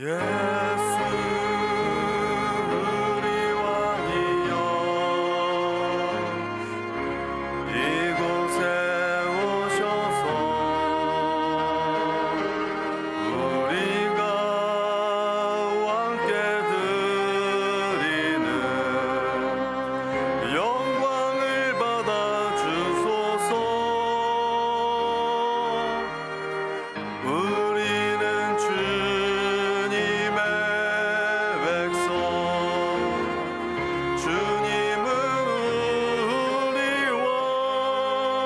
예수 우리 왕이여 이곳에 오셔서 우리가 왕께 드리는 영광을 받아 주소서. 우리는 주님의 백성, 주님은 우리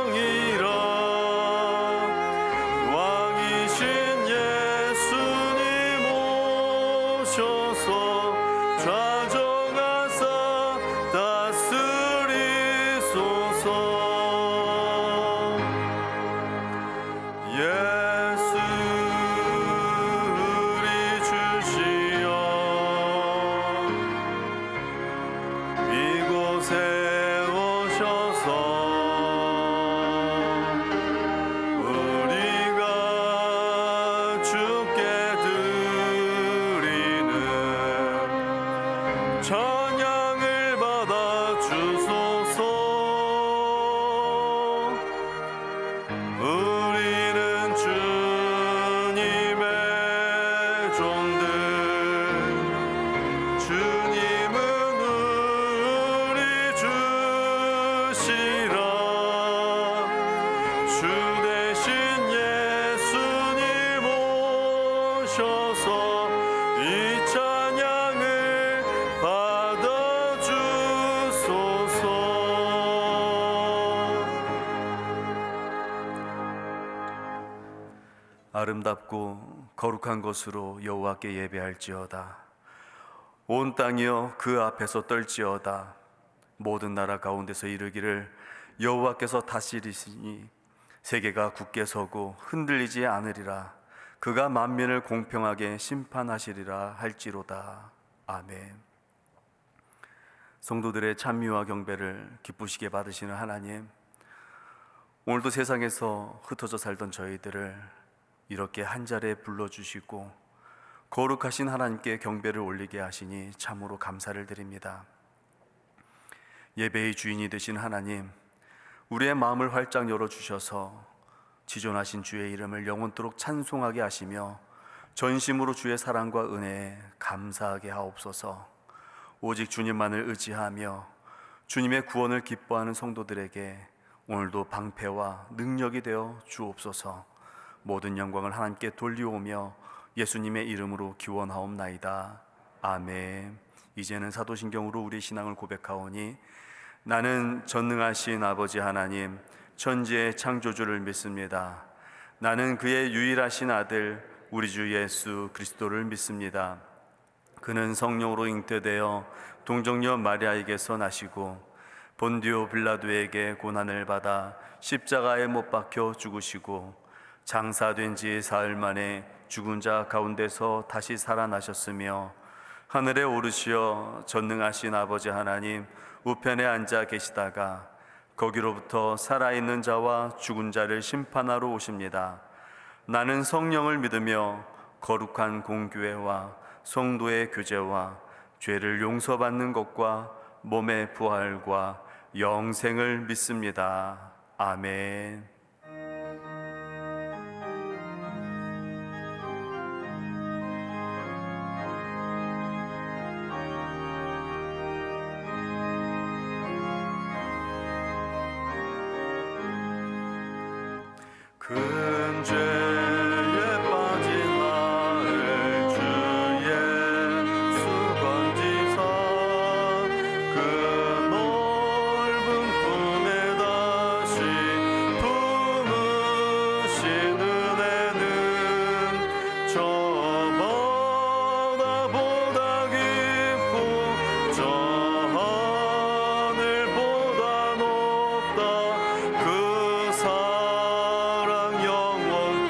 왕이라. 왕이신 예수님 오셔서 좌정하사 다스리소서. 예수 우리 주시여 이곳에 오셔서 우리가 주께 드리는 찬양을 받아 주소서. 우리는 주님의 종들, 주님은 우리 주시라. 주 대신 예수님 오셔서 이 찬양을 받아 주소서. 아름답고 거룩한 것으로 여호와께 예배할지어다. 온 땅이여 그 앞에서 떨지어다. 모든 나라 가운데서 이르기를 여호와께서 다스리시니 세계가 굳게 서고 흔들리지 않으리라. 그가 만민을 공평하게 심판하시리라 할지로다. 아멘. 성도들의 찬미와 경배를 기쁘시게 받으시는 하나님, 오늘도 세상에서 흩어져 살던 저희들을 이렇게 한 자리에 불러주시고 거룩하신 하나님께 경배를 올리게 하시니 참으로 감사를 드립니다. 예배의 주인이 되신 하나님, 우리의 마음을 활짝 열어주셔서 지존하신 주의 이름을 영원토록 찬송하게 하시며 전심으로 주의 사랑과 은혜에 감사하게 하옵소서. 오직 주님만을 의지하며 주님의 구원을 기뻐하는 성도들에게 오늘도 방패와 능력이 되어 주옵소서. 모든 영광을 하나님께 돌리오며 예수님의 이름으로 기원하옵나이다. 아멘. 이제는 사도신경으로 우리 신앙을 고백하오니 나는 전능하신 아버지 하나님 천지의 창조주를 믿습니다. 나는 그의 유일하신 아들 우리 주 예수 그리스도를 믿습니다. 그는 성령으로 잉태되어 동정녀 마리아에게서 나시고 본디오 빌라도에게 고난을 받아 십자가에 못 박혀 죽으시고 장사된 지 사흘 만에 죽은 자 가운데서 다시 살아나셨으며 하늘에 오르시어 전능하신 아버지 하나님 우편에 앉아 계시다가 거기로부터 살아있는 자와 죽은 자를 심판하러 오십니다. 나는 성령을 믿으며 거룩한 공교회와 성도의 교제와 죄를 용서받는 것과 몸의 부활과 영생을 믿습니다. 아멘. 큰 죄에 빠진 나를 주 예수 건지사 그 넓은 품에 다시 품으신 은혜는 저보다 깊고 저 하늘보다 높다. 그 사랑 영원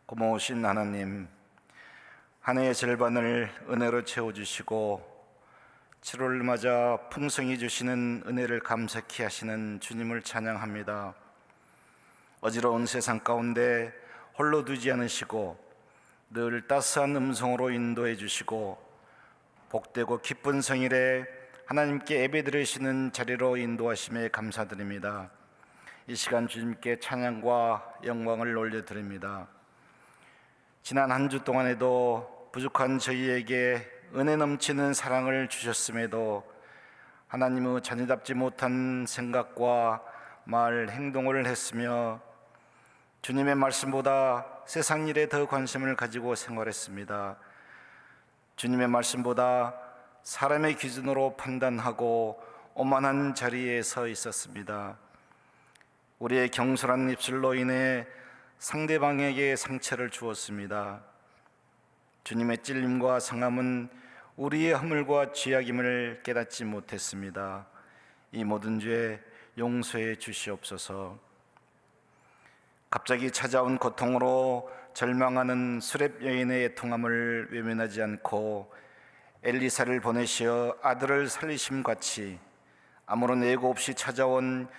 고마우신 하나님, 한 해의 절반을 은혜로 채워주시고 7월을 맞아 풍성히 주시는 은혜를 감사케 하시는 주님을 찬양합니다. 어지러운 세상 가운데 홀로 두지 않으시고 늘 따스한 음성으로 인도해 주시고 복되고 기쁜 성일에 하나님께 예배드리시는 자리로 인도하심에 감사드립니다. 이 시간 주님께 찬양과 영광을 올려드립니다. 지난 한 주 동안에도 부족한 저희에게 은혜 넘치는 사랑을 주셨음에도 하나님의 자녀답지 못한 생각과 말, 행동을 했으며 주님의 말씀보다 세상 일에 더 관심을 가지고 생활했습니다. 주님의 말씀보다 사람의 기준으로 판단하고 오만한 자리에 서 있었습니다. 우리의 경솔한 입술로 인해 상대방에게 상처를 주었습니다. 주님의 찔림과 상함은 우리의 허물과 죄악임을 깨닫지 못했습니다. 이 모든 죄 용서해 주시옵소서. 갑자기 찾아온 고통으로 절망하는 수렙 여인의 애통함을 외면하지 않고 엘리사를 보내시어 아들을 살리심같이 아무런 예고 없이 찾아온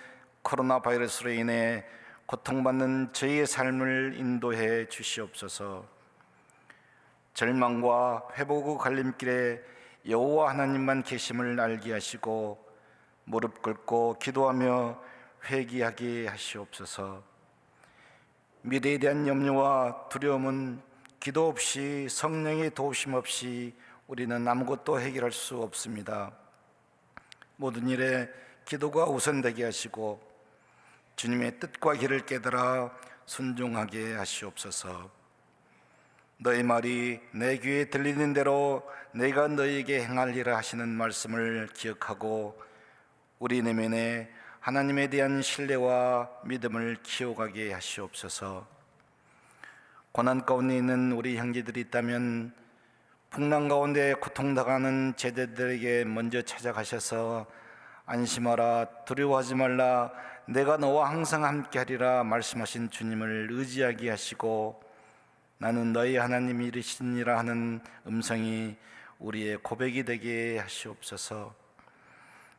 코로나 바이러스로 인해 고통받는 저희의 삶을 인도해 주시옵소서. 절망과 회복의 갈림길에 여호와 하나님만 계심을 알게 하시고 무릎 꿇고 기도하며 회개하게 하시옵소서. 미래에 대한 염려와 두려움은 기도 없이, 성령의 도우심 없이 우리는 아무것도 해결할 수 없습니다. 모든 일에 기도가 우선되게 하시고 주님의 뜻과 길을 깨달아 순종하게 하시옵소서. 너의 말이 내 귀에 들리는 대로 내가 너에게 행하리라 하시는 말씀을 기억하고 우리 내면에 하나님에 대한 신뢰와 믿음을 키워가게 하시옵소서. 고난 가운데 있는 우리 형제들이 있다면 풍랑 가운데 고통당하는 제자들에게 먼저 찾아가셔서 안심하라, 두려워하지 말라, 내가 너와 항상 함께하리라 말씀하신 주님을 의지하게 하시고 나는 너희 하나님이시니라 하는 음성이 우리의 고백이 되게 하시옵소서.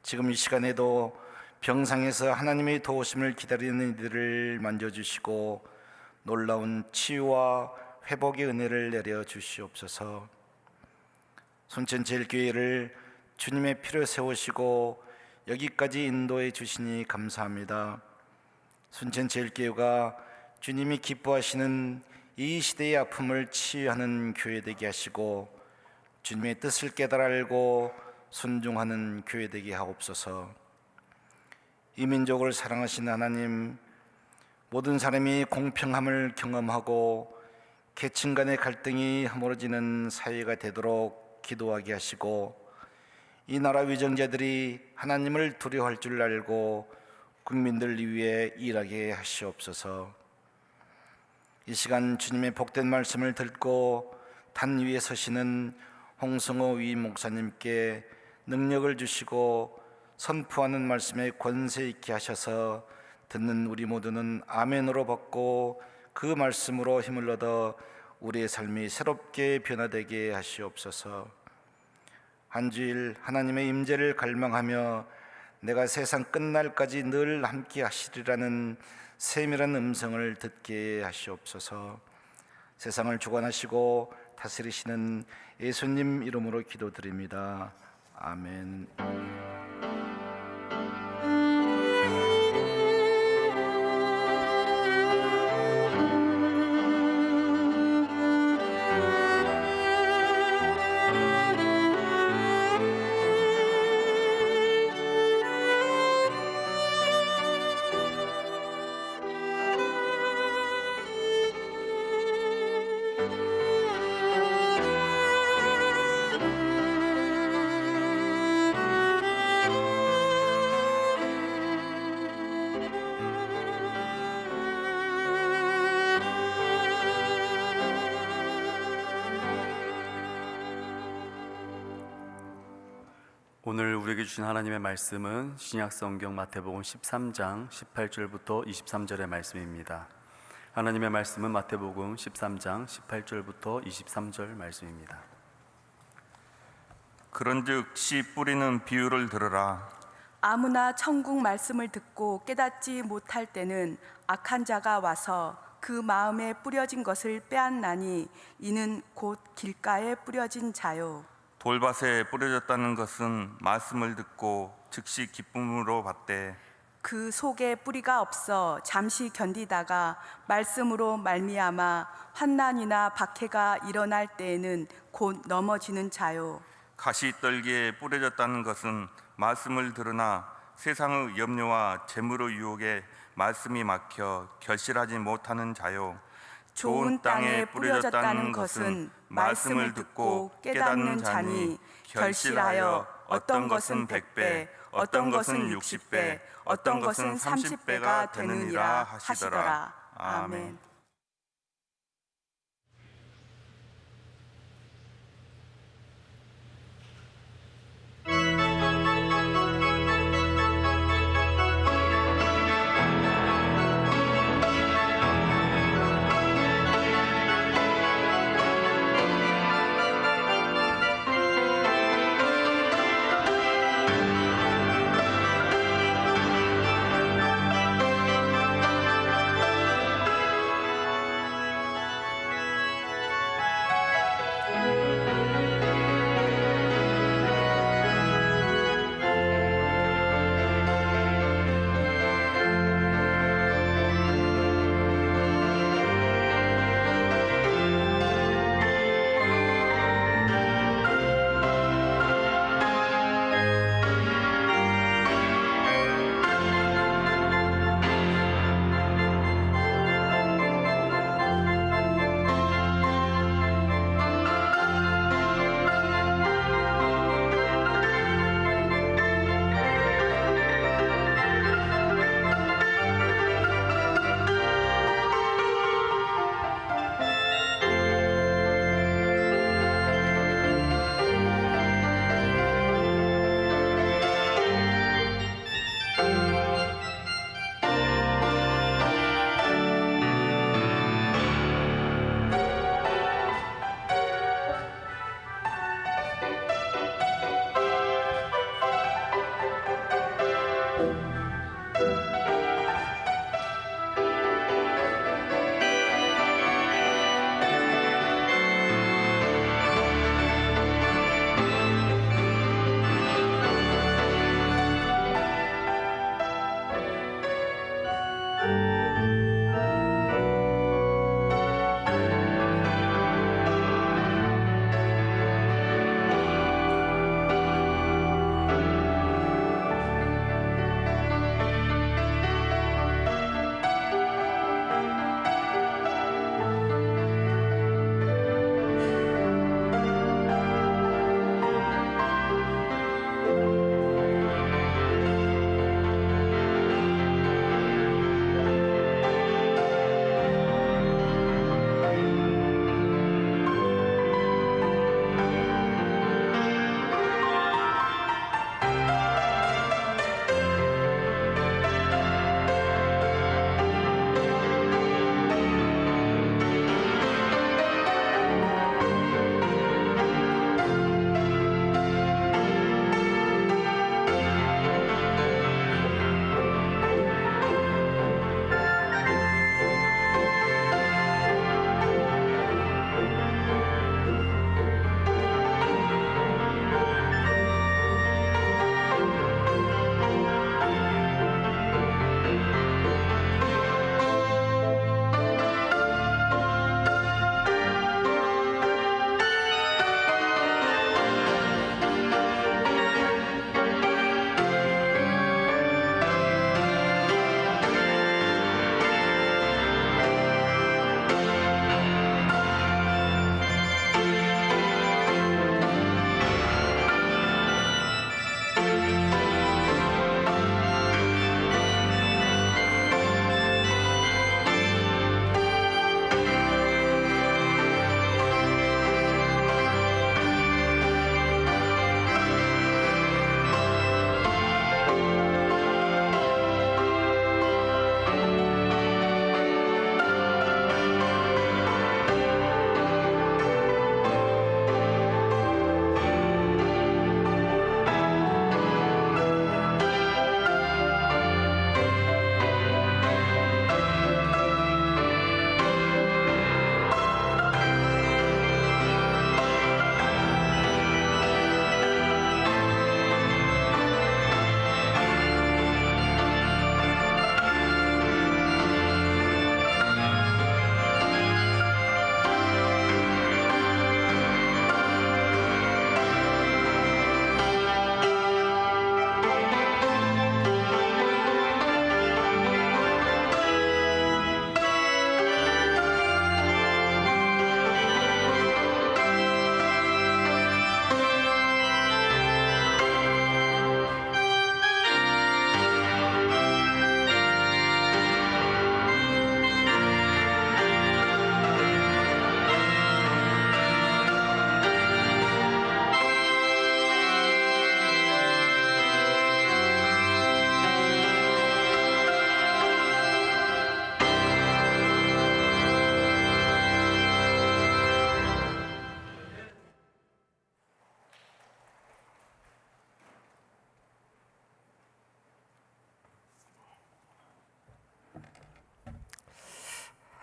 지금 이 시간에도 병상에서 하나님의 도우심을 기다리는 이들을 만져주시고 놀라운 치유와 회복의 은혜를 내려 주시옵소서. 순천제일교회를 주님의 피로 세우시고 여기까지 인도해 주시니 감사합니다. 순천제일교회가 주님이 기뻐하시는 이 시대의 아픔을 치유하는 교회 되게 하시고 주님의 뜻을 깨달아 알고 순종하는 교회 되게 하옵소서. 이 민족을 사랑하신 하나님, 모든 사람이 공평함을 경험하고 계층 간의 갈등이 허물어지는 사회가 되도록 기도하게 하시고 이 나라 위정자들이 하나님을 두려워할 줄 알고 국민들 위해 일하게 하시옵소서. 이 시간 주님의 복된 말씀을 듣고 단 위에 서시는 홍성호 위 목사님께 능력을 주시고 선포하는 말씀에 권세 있게 하셔서 듣는 우리 모두는 아멘으로 받고 그 말씀으로 힘을 얻어 우리의 삶이 새롭게 변화되게 하시옵소서. 한 주일 하나님의 임재를 갈망하며 내가 세상 끝날까지 늘 함께 하시리라는 세밀한 음성을 듣게 하시옵소서. 세상을 주관하시고 다스리시는 예수님 이름으로 기도드립니다. 아멘. 오늘 우리에게 주신 하나님의 말씀은 신약성경 마태복음 13장 18절부터 23절의 말씀입니다. 하나님의 말씀은 마태복음 13장 18절부터 23절 말씀입니다. 그런즉 씨 뿌리는 비유를 들으라. 아무나 천국 말씀을 듣고 깨닫지 못할 때는 악한 자가 와서 그 마음에 뿌려진 것을 빼앗나니 이는 곧 길가에 뿌려진 자요. 돌밭에 뿌려졌다는 것은 말씀을 듣고 즉시 기쁨으로 받되 그 속에 뿌리가 없어 잠시 견디다가 말씀으로 말미암아 환난이나 박해가 일어날 때에는 곧 넘어지는 자요. 가시떨기에 뿌려졌다는 것은 말씀을 들으나 세상의 염려와 재물의 유혹에 말씀이 막혀 결실하지 못하는 자요. 좋은 땅에 뿌려졌다는 것은 말씀을 듣고 깨닫는 자니 결실하여 어떤 것은 100배, 어떤 것은 60배, 어떤 것은 30배가 되느니라 하시더라. 아멘.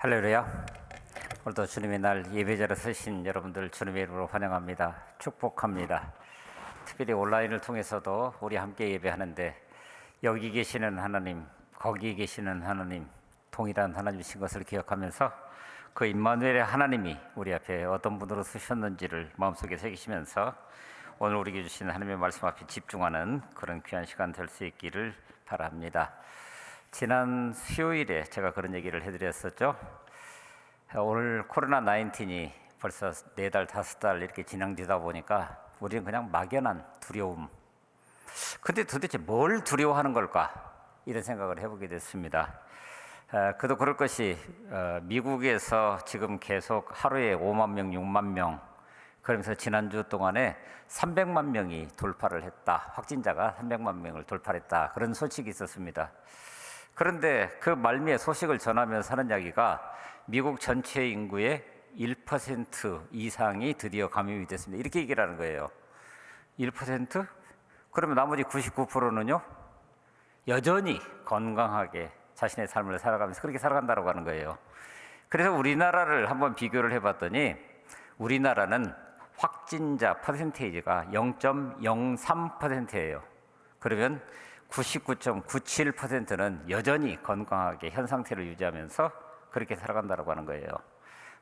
할렐루야. 오늘도 주님의 날 예배자로 서신 여러분들 주님의 이름으로 환영합니다. 축복합니다. 특별히 온라인을 통해서도 우리 함께 예배하는데 여기 계시는 하나님, 거기 계시는 하나님, 동일한 하나님이신 것을 기억하면서 그 임마누엘의 하나님이 우리 앞에 어떤 분으로 서셨는지를 마음속에 새기시면서 오늘 우리에게 주신 하나님의 말씀 앞에 집중하는 그런 귀한 시간 될 수 있기를 바랍니다. 지난 수요일에 제가 그런 얘기를 해드렸었죠. 오늘 코로나19이 벌써 4달, 5달 이렇게 진행되다 보니까 우리는 그냥 막연한 두려움. 근데 도대체 뭘 두려워하는 걸까? 이런 생각을 해보게 됐습니다. 그도 그럴 것이 미국에서 지금 계속 하루에 5만 명, 6만 명, 그러면서 지난주 동안에 300만 명이 돌파를 했다. 확진자가 300만 명을 돌파했다. 그런 소식이 있었습니다. 그런데 그 말미에 소식을 전하면서 하는 이야기가 미국 전체 인구의 1% 이상이 드디어 감염이 됐습니다. 이렇게 얘기를 하는 거예요. 1%? 그러면 나머지 99%는요? 여전히 건강하게 자신의 삶을 살아가면서 그렇게 살아간다고 하는 거예요. 그래서 우리나라를 한번 비교를 해봤더니 우리나라는 확진자 퍼센테이지가 0.03%예요. 그러면 99.97%는 여전히 건강하게 현 상태를 유지하면서 그렇게 살아간다고 하는 거예요.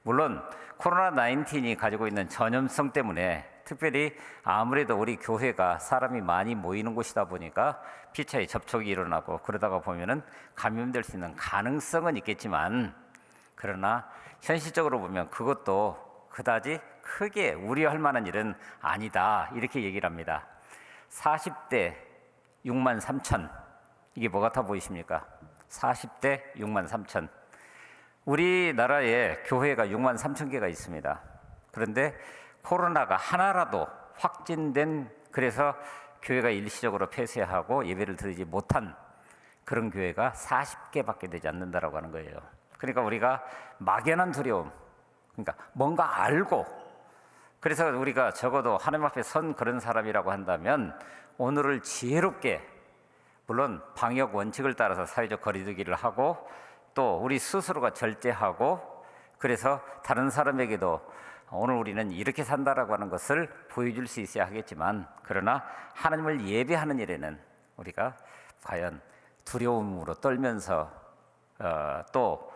물론 코로나19이 가지고 있는 전염성 때문에 특별히 아무래도 우리 교회가 사람이 많이 모이는 곳이다 보니까 피차의 접촉이 일어나고 그러다가 보면은 감염될 수 있는 가능성은 있겠지만 그러나 현실적으로 보면 그것도 그다지 크게 우려할 만한 일은 아니다 이렇게 얘기를 합니다. 40대 6만 3천 이게 뭐 같아 보이십니까? 40대 6만 3천 우리나라에 교회가 6만 3천 개가 있습니다. 그런데 코로나가 하나라도 확진된 그래서 교회가 일시적으로 폐쇄하고 예배를 드리지 못한 그런 교회가 40개밖에 되지 않는다라고 하는 거예요. 그러니까 우리가 막연한 두려움, 그러니까 뭔가 알고 그래서 우리가 적어도 하나님 앞에 선 그런 사람이라고 한다면 오늘을 지혜롭게 물론 방역 원칙을 따라서 사회적 거리두기를 하고 또 우리 스스로가 절제하고 그래서 다른 사람에게도 오늘 우리는 이렇게 산다라고 하는 것을 보여줄 수 있어야 하겠지만 그러나 하나님을 예배하는 일에는 우리가 과연 두려움으로 떨면서 또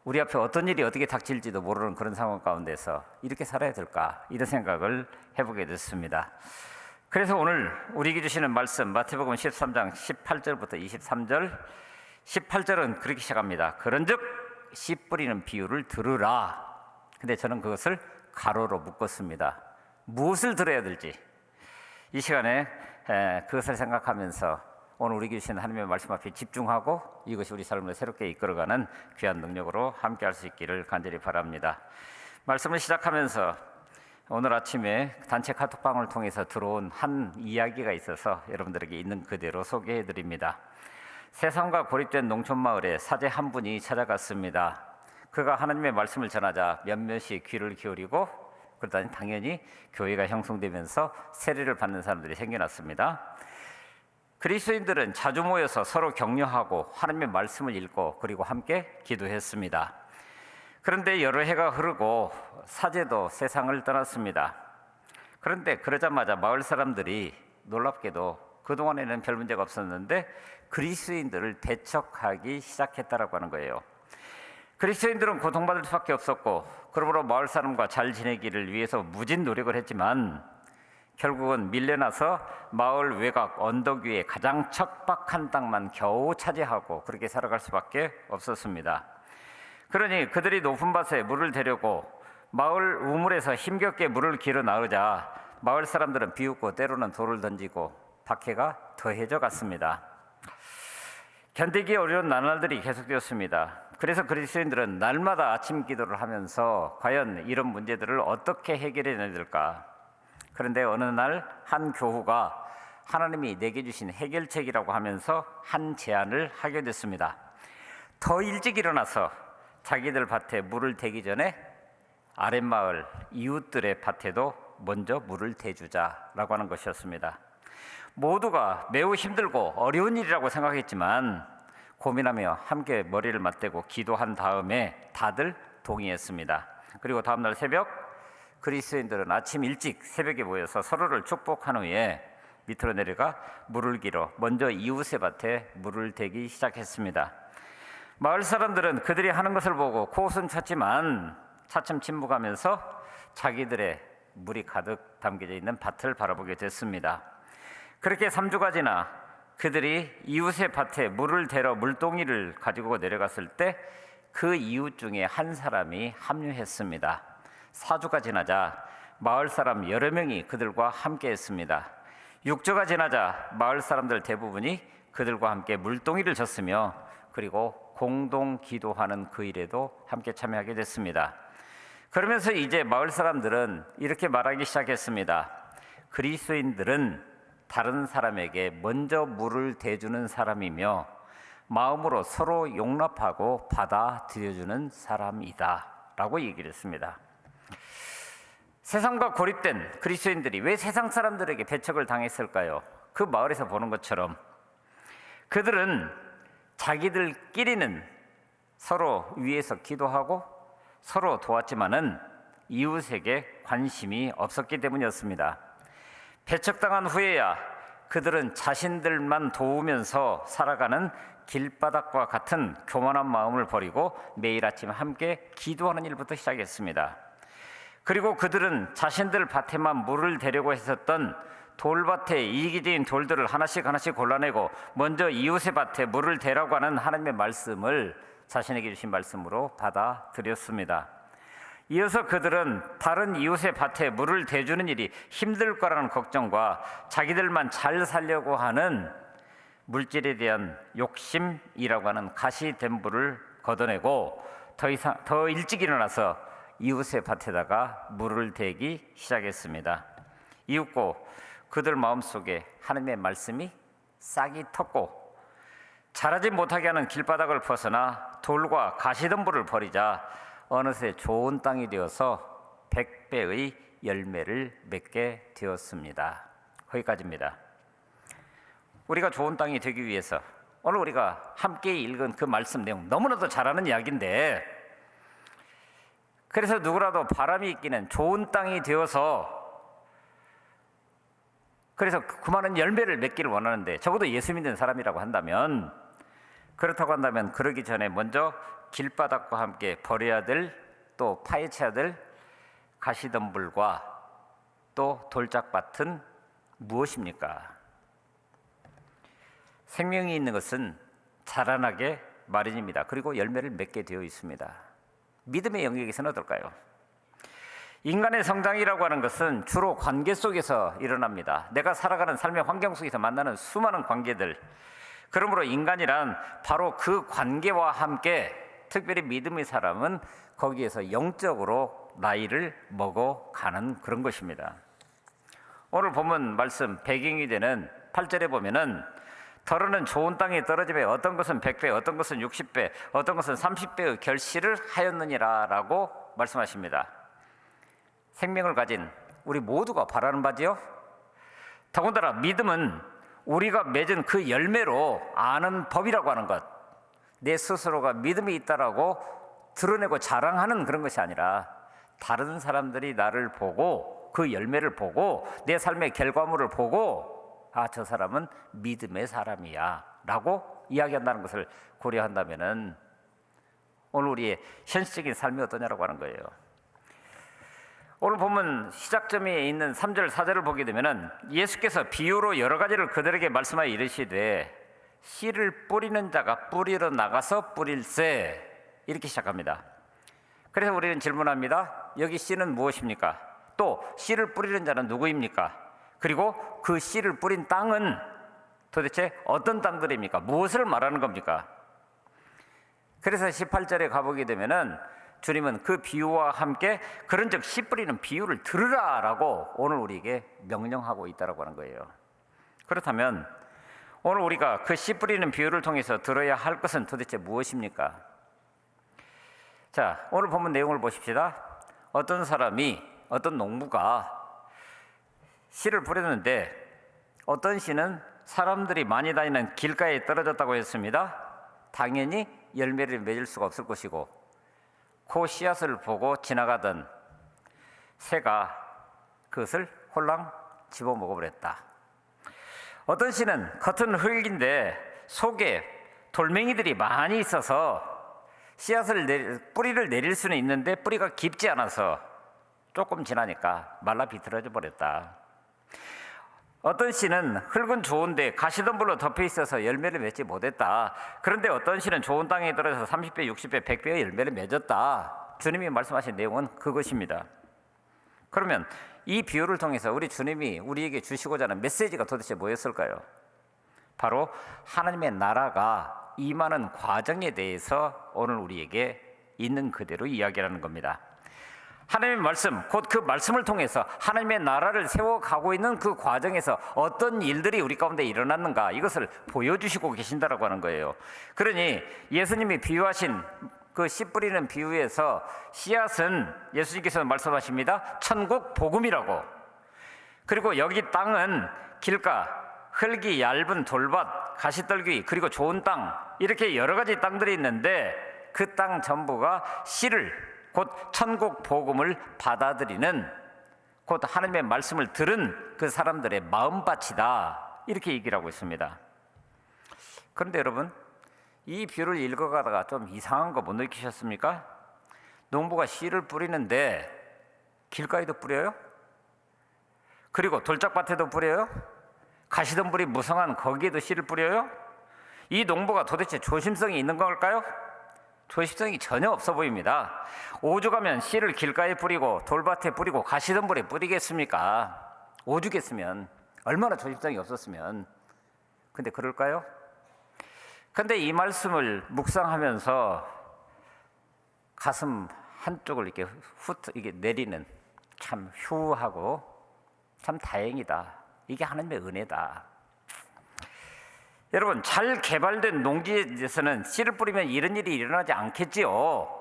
우리 앞에 어떤 일이 어떻게 닥칠지도 모르는 그런 상황 가운데서 이렇게 살아야 될까 이런 생각을 해보게 됐습니다. 그래서 오늘 우리에게 주시는 말씀 마태복음 13장 18절부터 23절 18절은 그렇게 시작합니다. 그런즉 씨 뿌리는 비유를 들으라. 근데 저는 그것을 가로로 묶었습니다. 무엇을 들어야 될지 이 시간에 그것을 생각하면서 오늘 우리에게 주신 하나님의 말씀 앞에 집중하고 이것이 우리 삶을 새롭게 이끌어가는 귀한 능력으로 함께 할 수 있기를 간절히 바랍니다. 말씀을 시작하면서 오늘 아침에 단체 카톡방을 통해서 들어온 한 이야기가 있어서 여러분들에게 있는 그대로 소개해 드립니다. 세상과 고립된 농촌마을에 사제 한 분이 찾아갔습니다. 그가 하나님의 말씀을 전하자 몇몇이 귀를 기울이고 그러다니 당연히 교회가 형성되면서 세례를 받는 사람들이 생겨났습니다. 그리스도인들은 자주 모여서 서로 격려하고 하나님의 말씀을 읽고 그리고 함께 기도했습니다. 그런데 여러 해가 흐르고 사제도 세상을 떠났습니다. 그런데 그러자마자 마을 사람들이 놀랍게도 그동안에는 별 문제가 없었는데 그리스도인들을 대척하기 시작했다라고 하는 거예요. 그리스도인들은 고통받을 수밖에 없었고 그러므로 마을 사람과 잘 지내기를 위해서 무진 노력을 했지만 결국은 밀려나서 마을 외곽 언덕 위에 가장 척박한 땅만 겨우 차지하고 그렇게 살아갈 수밖에 없었습니다. 그러니 그들이 높은 밭에 물을 대려고 마을 우물에서 힘겹게 물을 길어 나르자 마을 사람들은 비웃고 때로는 돌을 던지고 박해가 더해져 갔습니다. 견디기 어려운 나날들이 계속되었습니다. 그래서 그리스도인들은 날마다 아침 기도를 하면서 과연 이런 문제들을 어떻게 해결해내야 될까? 그런데 어느 날 한 교우가 하나님이 내게 주신 해결책이라고 하면서 한 제안을 하게 됐습니다. 더 일찍 일어나서 자기들 밭에 물을 대기 전에 아랫마을 이웃들의 밭에도 먼저 물을 대주자라고 하는 것이었습니다. 모두가 매우 힘들고 어려운 일이라고 생각했지만 고민하며 함께 머리를 맞대고 기도한 다음에 다들 동의했습니다. 그리고 다음날 새벽 그리스도인들은 아침 일찍 새벽에 모여서 서로를 축복한 후에 밑으로 내려가 물을 기러 먼저 이웃의 밭에 물을 대기 시작했습니다. 마을 사람들은 그들이 하는 것을 보고 코웃음 쳤지만 차츰 침묵하면서 자기들의 물이 가득 담겨져 있는 밭을 바라보게 됐습니다. 그렇게 3주가 지나 그들이 이웃의 밭에 물을 대러 물동이를 가지고 내려갔을 때 그 이웃 중에 한 사람이 합류했습니다. 4주가 지나자 마을 사람 여러 명이 그들과 함께 했습니다. 6주가 지나자 마을 사람들 대부분이 그들과 함께 물동이를 졌으며 그리고 공동 기도하는 그 일에도 함께 참여하게 됐습니다. 그러면서 이제 마을 사람들은 이렇게 말하기 시작했습니다. 그리스도인들은 다른 사람에게 먼저 물을 대주는 사람이며 마음으로 서로 용납하고 받아들여주는 사람이다 라고 얘기를 했습니다. 세상과 고립된 그리스도인들이 왜 세상 사람들에게 배척을 당했을까요? 그 마을에서 보는 것처럼 그들은 자기들끼리는 서로 위에서 기도하고 서로 도왔지만은 이웃에게 관심이 없었기 때문이었습니다. 배척당한 후에야 그들은 자신들만 도우면서 살아가는 길바닥과 같은 교만한 마음을 버리고 매일 아침 함께 기도하는 일부터 시작했습니다. 그리고 그들은 자신들 밭에만 물을 대려고 했었던 돌밭에 이기적인 돌들을 하나씩 골라내고 먼저 이웃의 밭에 물을 대라고 하는 하나님의 말씀을 자신에게 주신 말씀으로 받아들였습니다. 이어서 그들은 다른 이웃의 밭에 물을 대주는 일이 힘들 거라는 걱정과 자기들만 잘 살려고 하는 물질에 대한 욕심이라고 하는 가시덤불을 걷어내고 더 일찍 일어나서 이웃의 밭에다가 물을 대기 시작했습니다. 이윽고 그들 마음속에 하나님의 말씀이 싹이 텄고 자라지 못하게 하는 길바닥을 벗어나 돌과 가시덤불을 버리자 어느새 좋은 땅이 되어서 100배의 열매를 맺게 되었습니다. 거기까지입니다. 우리가 좋은 땅이 되기 위해서 오늘 우리가 함께 읽은 그 말씀 내용 너무나도 잘 아는 이야기인데, 그래서 누구라도 바람이 있기는 좋은 땅이 되어서 그래서 그 많은 열매를 맺기를 원하는데, 적어도 예수 믿는 사람이라고 한다면, 그렇다고 한다면 그러기 전에 먼저 길바닥과 함께 버려야 될, 또 파헤쳐야 될 가시덤불과 또 돌짝밭은 무엇입니까? 생명이 있는 것은 자라나게 마련입니다. 그리고 열매를 맺게 되어 있습니다. 믿음의 영역에서는 어떨까요? 인간의 성장이라고 하는 것은 주로 관계 속에서 일어납니다. 내가 살아가는 삶의 환경 속에서 만나는 수많은 관계들, 그러므로 인간이란 바로 그 관계와 함께, 특별히 믿음의 사람은 거기에서 영적으로 나이를 먹어가는 그런 것입니다. 오늘 본문 말씀 배경이 되는 8절에 보면은 더러는 좋은 땅에 떨어지며 어떤 것은 100배, 어떤 것은 60배, 어떤 것은 30배의 결실을 하였느니라 라고 말씀하십니다. 생명을 가진 우리 모두가 바라는 바지요. 더군다나 믿음은 우리가 맺은 그 열매로 아는 법이라고 하는 것, 내 스스로가 믿음이 있다라고 드러내고 자랑하는 그런 것이 아니라 다른 사람들이 나를 보고 그 열매를 보고 내 삶의 결과물을 보고 아, 저 사람은 믿음의 사람이야 라고 이야기한다는 것을 고려한다면 오늘 우리의 현실적인 삶이 어떠냐라고 하는 거예요. 오늘 보면 시작점에 있는 3절 4절을 보게 되면 예수께서 비유로 여러 가지를 그들에게 말씀하여 이르시되 씨를 뿌리는 자가 뿌리러 나가서 뿌릴세, 이렇게 시작합니다. 그래서 우리는 질문합니다. 여기 씨는 무엇입니까? 또 씨를 뿌리는 자는 누구입니까? 그리고 그 씨를 뿌린 땅은 도대체 어떤 땅들입니까? 무엇을 말하는 겁니까? 그래서 18절에 가보게 되면은 주님은 그 비유와 함께 그런즉 씨 뿌리는 비유를 들으라라고 오늘 우리에게 명령하고 있다라고 하는 거예요. 그렇다면 오늘 우리가 그 씨 뿌리는 비유를 통해서 들어야 할 것은 도대체 무엇입니까? 자, 오늘 본문 내용을 보십시다. 어떤 사람이, 어떤 농부가 씨를 뿌렸는데 어떤 씨는 사람들이 많이 다니는 길가에 떨어졌다고 했습니다. 당연히 열매를 맺을 수가 없을 것이고 그 씨앗을 보고 지나가던 새가 그것을 홀랑 집어 먹어버렸다. 어떤 씨는 겉은 흙인데 속에 돌멩이들이 많이 있어서 뿌리를 내릴 수는 있는데 뿌리가 깊지 않아서 조금 지나니까 말라 비틀어져 버렸다. 어떤 씨는 흙은 좋은데 가시덤불로 덮여 있어서 열매를 맺지 못했다. 그런데 어떤 씨는 좋은 땅에 들어서 30배, 60배, 100배의 열매를 맺었다. 주님이 말씀하신 내용은 그것입니다. 그러면 이 비유를 통해서 우리 주님이 우리에게 주시고자 하는 메시지가 도대체 뭐였을까요? 바로 하나님의 나라가 임하는 과정에 대해서 오늘 우리에게 있는 그대로 이야기하는 겁니다. 하나님의 말씀, 곧 그 말씀을 통해서 하나님의 나라를 세워가고 있는 그 과정에서 어떤 일들이 우리 가운데 일어났는가, 이것을 보여주시고 계신다라고 하는 거예요. 그러니 예수님이 비유하신 그 씨 뿌리는 비유에서 씨앗은 예수님께서 말씀하십니다. 천국 복음이라고. 그리고 여기 땅은 길가, 흙이 얇은 돌밭, 가시떨기, 그리고 좋은 땅, 이렇게 여러 가지 땅들이 있는데 그 땅 전부가 씨를, 곧 천국 복음을 받아들이는, 곧 하나님의 말씀을 들은 그 사람들의 마음밭이다, 이렇게 얘기를 하고 있습니다. 그런데 여러분, 이 비유를 읽어가다가 좀 이상한 거 못 느끼셨습니까? 농부가 씨를 뿌리는데 길가에도 뿌려요? 그리고 돌짝밭에도 뿌려요? 가시덤불이 무성한 거기에도 씨를 뿌려요? 이 농부가 도대체 조심성이 있는 걸까요? 조심성이 전혀 없어 보입니다. 오죽하면 씨를 길가에 뿌리고 돌밭에 뿌리고 가시덤불에 뿌리겠습니까? 오죽했으면, 얼마나 조심성이 없었으면. 근데 그럴까요? 근데 이 말씀을 묵상하면서 가슴 한쪽을 이렇게 이게 내리는, 참 휴하고 참 다행이다. 이게 하나님의 은혜다. 여러분, 잘 개발된 농지에서는 씨를 뿌리면 이런 일이 일어나지 않겠지요.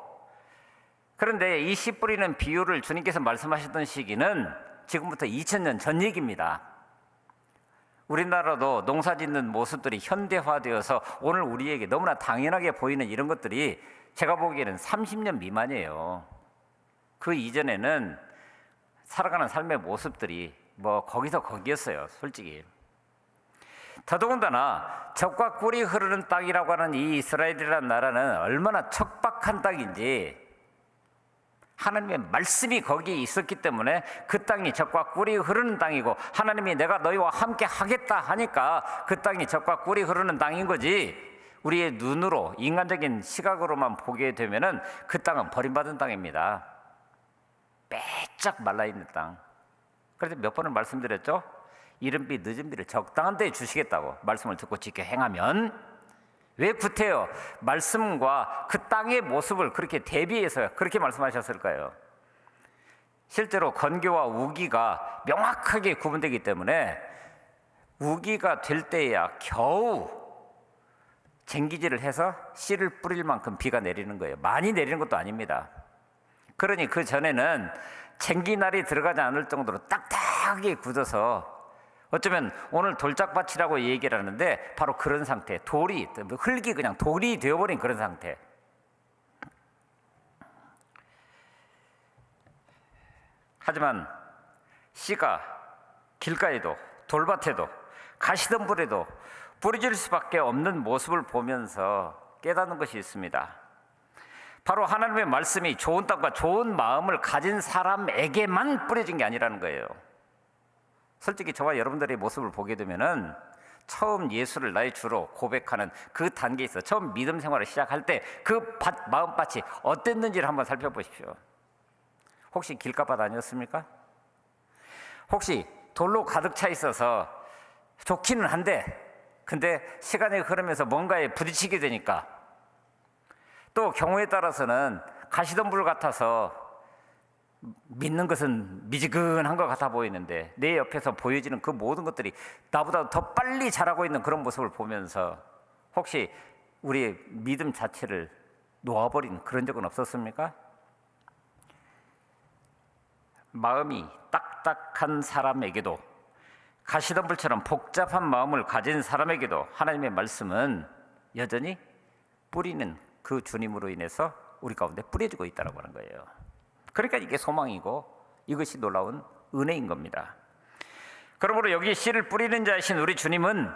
그런데 이 씨 뿌리는 비유를 주님께서 말씀하셨던 시기는 지금부터 2000년 전 얘기입니다. 우리나라도 농사 짓는 모습들이 현대화되어서 오늘 우리에게 너무나 당연하게 보이는 이런 것들이 제가 보기에는 30년 미만이에요. 그 이전에는 살아가는 삶의 모습들이 뭐 거기서 거기였어요, 솔직히. 더더군다나 적과 꿀이 흐르는 땅이라고 하는 이 이스라엘이라는 나라는 얼마나 척박한 땅인지, 하나님의 말씀이 거기에 있었기 때문에 그 땅이 적과 꿀이 흐르는 땅이고, 하나님이 내가 너희와 함께 하겠다 하니까 그 땅이 적과 꿀이 흐르는 땅인 거지, 우리의 눈으로 인간적인 시각으로만 보게 되면은 그 땅은 버림받은 땅입니다. 빼짝 말라있는 땅. 그래서 몇 번을 말씀드렸죠? 이른 비 늦은 비를 적당한 때에 주시겠다고. 말씀을 듣고 지켜 행하면. 왜 구태여 말씀과 그 땅의 모습을 그렇게 대비해서 그렇게 말씀하셨을까요? 실제로 건교와 우기가 명확하게 구분되기 때문에 우기가 될 때야 겨우 쟁기질을 해서 씨를 뿌릴 만큼 비가 내리는 거예요. 많이 내리는 것도 아닙니다. 그러니 그 전에는 쟁기날이 들어가지 않을 정도로 딱딱하게 굳어서, 어쩌면 오늘 돌짝밭이라고 얘기를 하는데 바로 그런 상태, 돌이, 흙이 그냥 돌이 되어버린 그런 상태. 하지만 씨가 길가에도 돌밭에도 가시덤불에도 뿌려질 수밖에 없는 모습을 보면서 깨닫는 것이 있습니다. 바로 하나님의 말씀이 좋은 땅과 좋은 마음을 가진 사람에게만 뿌려진 게 아니라는 거예요. 솔직히 저와 여러분들의 모습을 보게 되면은 처음 예수를 나의 주로 고백하는 그 단계에서 처음 믿음 생활을 시작할 때 그 마음밭이 어땠는지를 한번 살펴보십시오. 혹시 길가밭 아니었습니까? 혹시 돌로 가득 차 있어서 좋기는 한데, 근데 시간이 흐르면서 뭔가에 부딪히게 되니까, 또 경우에 따라서는 가시덤불 같아서 믿는 것은 미지근한 것 같아 보이는데 내 옆에서 보여지는 그 모든 것들이 나보다 더 빨리 자라고 있는 그런 모습을 보면서 혹시 우리의 믿음 자체를 놓아버린 그런 적은 없었습니까? 마음이 딱딱한 사람에게도, 가시덤불처럼 복잡한 마음을 가진 사람에게도 하나님의 말씀은 여전히 뿌리는 그 주님으로 인해서 우리 가운데 뿌려지고 있다고 하는 거예요. 그러니까 이게 소망이고 이것이 놀라운 은혜인 겁니다. 그러므로 여기 씨를 뿌리는 자이신 우리 주님은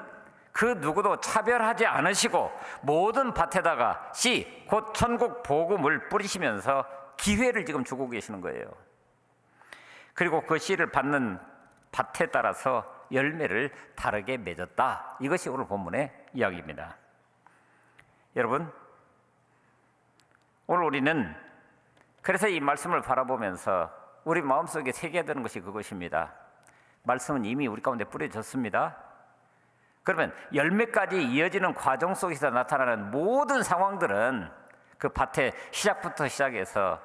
그 누구도 차별하지 않으시고 모든 밭에다가 씨, 곧 천국 복음을 뿌리시면서 기회를 지금 주고 계시는 거예요. 그리고 그 씨를 받는 밭에 따라서 열매를 다르게 맺었다. 이것이 오늘 본문의 이야기입니다. 여러분, 오늘 우리는 그래서 이 말씀을 바라보면서 우리 마음속에 새겨야 되는 것이 그것입니다. 말씀은 이미 우리 가운데 뿌려졌습니다. 그러면 열매까지 이어지는 과정 속에서 나타나는 모든 상황들은 그 밭의 시작부터 시작해서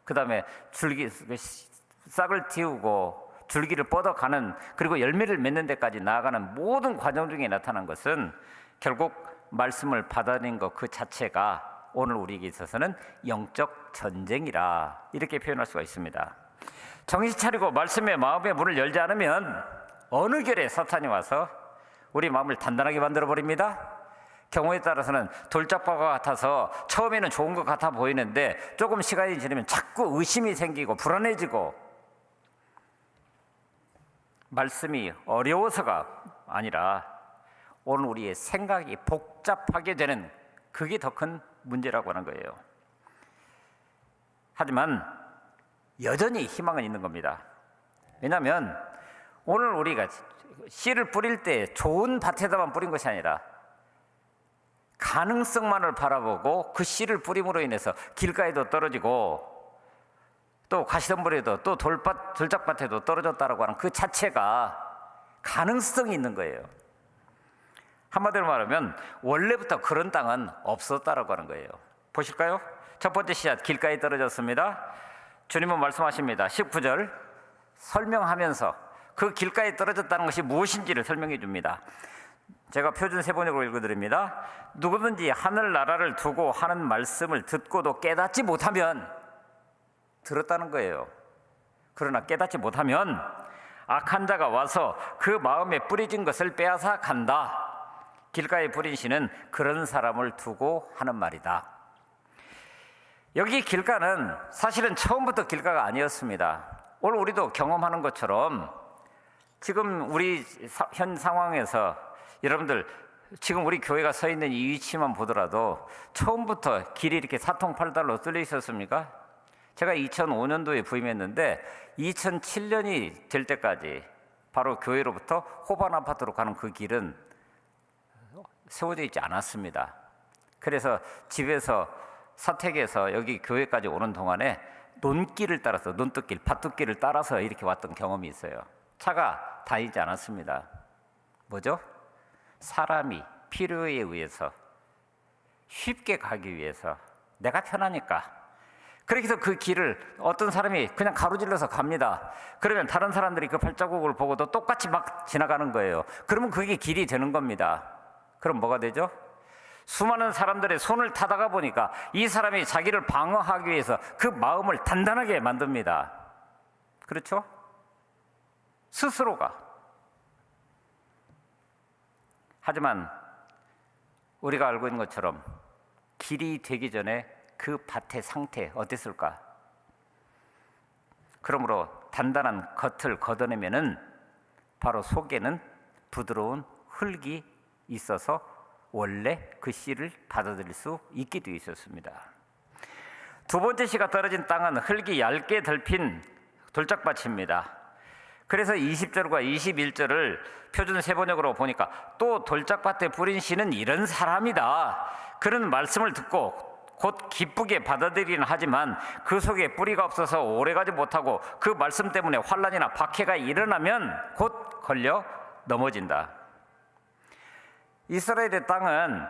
그 다음에 줄기, 싹을 틔우고 줄기를 뻗어가는, 그리고 열매를 맺는 데까지 나아가는 모든 과정 중에 나타난 것은 결국 말씀을 받아낸 것 그 자체가 오늘 우리에게 있어서는 영적 전쟁이라, 이렇게 표현할 수가 있습니다. 정신 차리고 말씀의 마음의 문을 열지 않으면 어느 결에 사탄이 와서 우리 마음을 단단하게 만들어 버립니다. 경우에 따라서는 돌짝밭과 같아서 처음에는 좋은 것 같아 보이는데 조금 시간이 지나면 자꾸 의심이 생기고 불안해지고, 말씀이 어려워서가 아니라 오늘 우리의 생각이 복잡하게 되는, 그게 더 큰 문제라고 하는 거예요. 하지만 여전히 희망은 있는 겁니다. 왜냐하면 오늘 우리가 씨를 뿌릴 때 좋은 밭에다만 뿌린 것이 아니라 가능성만을 바라보고 그 씨를 뿌림으로 인해서 길가에도 떨어지고 또 가시덤불에도 또 돌짝밭에도 떨어졌다라고 하는 그 자체가 가능성이 있는 거예요. 한마디로 말하면 원래부터 그런 땅은 없었다라고 하는 거예요. 보실까요? 첫 번째 씨앗, 길가에 떨어졌습니다. 주님은 말씀하십니다. 19절 설명하면서 그 길가에 떨어졌다는 것이 무엇인지를 설명해 줍니다. 제가 표준 세번역으로 읽어드립니다. 누구든지 하늘나라를 두고 하는 말씀을 듣고도 깨닫지 못하면, 들었다는 거예요. 그러나 깨닫지 못하면 악한 자가 와서 그 마음에 뿌려진 것을 빼앗아 간다. 길가에 뿌린 씨는 그런 사람을 두고 하는 말이다. 여기 길가는 사실은 처음부터 길가가 아니었습니다. 오늘 우리도 경험하는 것처럼 지금 우리 현 상황에서 여러분들 지금 우리 교회가 서 있는 이 위치만 보더라도 처음부터 길이 이렇게 사통팔달로 뚫려 있었습니까? 제가 2005년도에 부임했는데 2007년이 될 때까지 바로 교회로부터 호반 아파트로 가는 그 길은 세워져 있지 않았습니다. 그래서 집에서 사택에서 여기 교회까지 오는 동안에 논길을 따라서, 논뚝길, 밭뚝길을 따라서 이렇게 왔던 경험이 있어요. 차가 다니지 않았습니다. 뭐죠? 사람이 필요에 의해서 쉽게 가기 위해서 내가 편하니까, 그렇게 해서 그 길을 어떤 사람이 그냥 가로질러서 갑니다. 그러면 다른 사람들이 그 발자국을 보고도 똑같이 막 지나가는 거예요. 그러면 그게 길이 되는 겁니다. 그럼 뭐가 되죠? 수많은 사람들의 손을 타다가 보니까 이 사람이 자기를 방어하기 위해서 그 마음을 단단하게 만듭니다. 그렇죠? 스스로가. 하지만 우리가 알고 있는 것처럼 길이 되기 전에 그 밭의 상태 어땠을까? 그러므로 단단한 겉을 걷어내면은 바로 속에는 부드러운 흙이 있어서 원래 그 씨를 받아들일 수 있게 되어 있었습니다. 두 번째 씨가 떨어진 땅은 흙이 얇게 덜핀 돌짝밭입니다. 그래서 20절과 21절을 표준 세번역으로 보니까 또 돌짝밭에 뿌린 씨는 이런 사람이다. 그런 말씀을 듣고 곧 기쁘게 받아들이긴 하지만 그 속에 뿌리가 없어서 오래가지 못하고 그 말씀 때문에 환난이나 박해가 일어나면 곧 걸려 넘어진다. 이스라엘의 땅은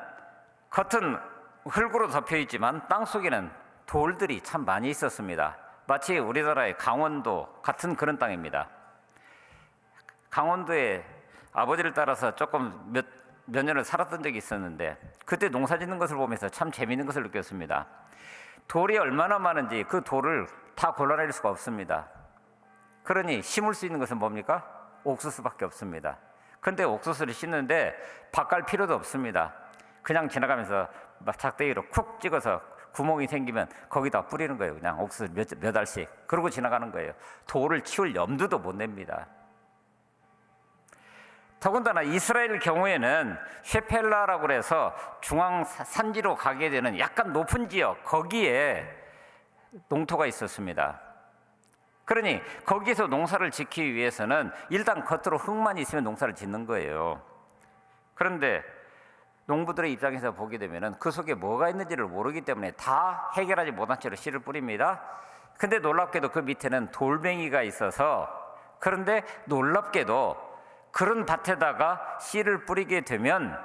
겉은 흙으로 덮여 있지만 땅 속에는 돌들이 참 많이 있었습니다. 마치 우리나라의 강원도 같은 그런 땅입니다. 강원도에 아버지를 따라서 조금 몇 년을 살았던 적이 있었는데 그때 농사 짓는 것을 보면서 참 재미있는 것을 느꼈습니다. 돌이 얼마나 많은지 그 돌을 다 골라낼 수가 없습니다. 그러니 심을 수 있는 것은 뭡니까? 옥수수밖에 없습니다. 그런데 옥수수를 심는데 밭 갈 필요도 없습니다. 그냥 지나가면서 막 작대기로 쿡 찍어서 구멍이 생기면 거기다 뿌리는 거예요. 그냥 옥수수 몇 알씩. 그러고 지나가는 거예요. 돌을 치울 염두도 못 냅니다. 더군다나 이스라엘 경우에는 쉐펠라라고 해서 중앙 산지로 가게 되는 약간 높은 지역, 거기에 농토가 있었습니다. 그러니 거기서 농사를 짓기 위해서는 일단 겉으로 흙만 있으면 농사를 짓는 거예요. 그런데 농부들의 입장에서 보게 되면 그 속에 뭐가 있는지를 모르기 때문에 다 해결하지 못한 채로 씨를 뿌립니다. 근데 놀랍게도 그 밑에는 돌멩이가 있어서, 그런데 놀랍게도 그런 밭에다가 씨를 뿌리게 되면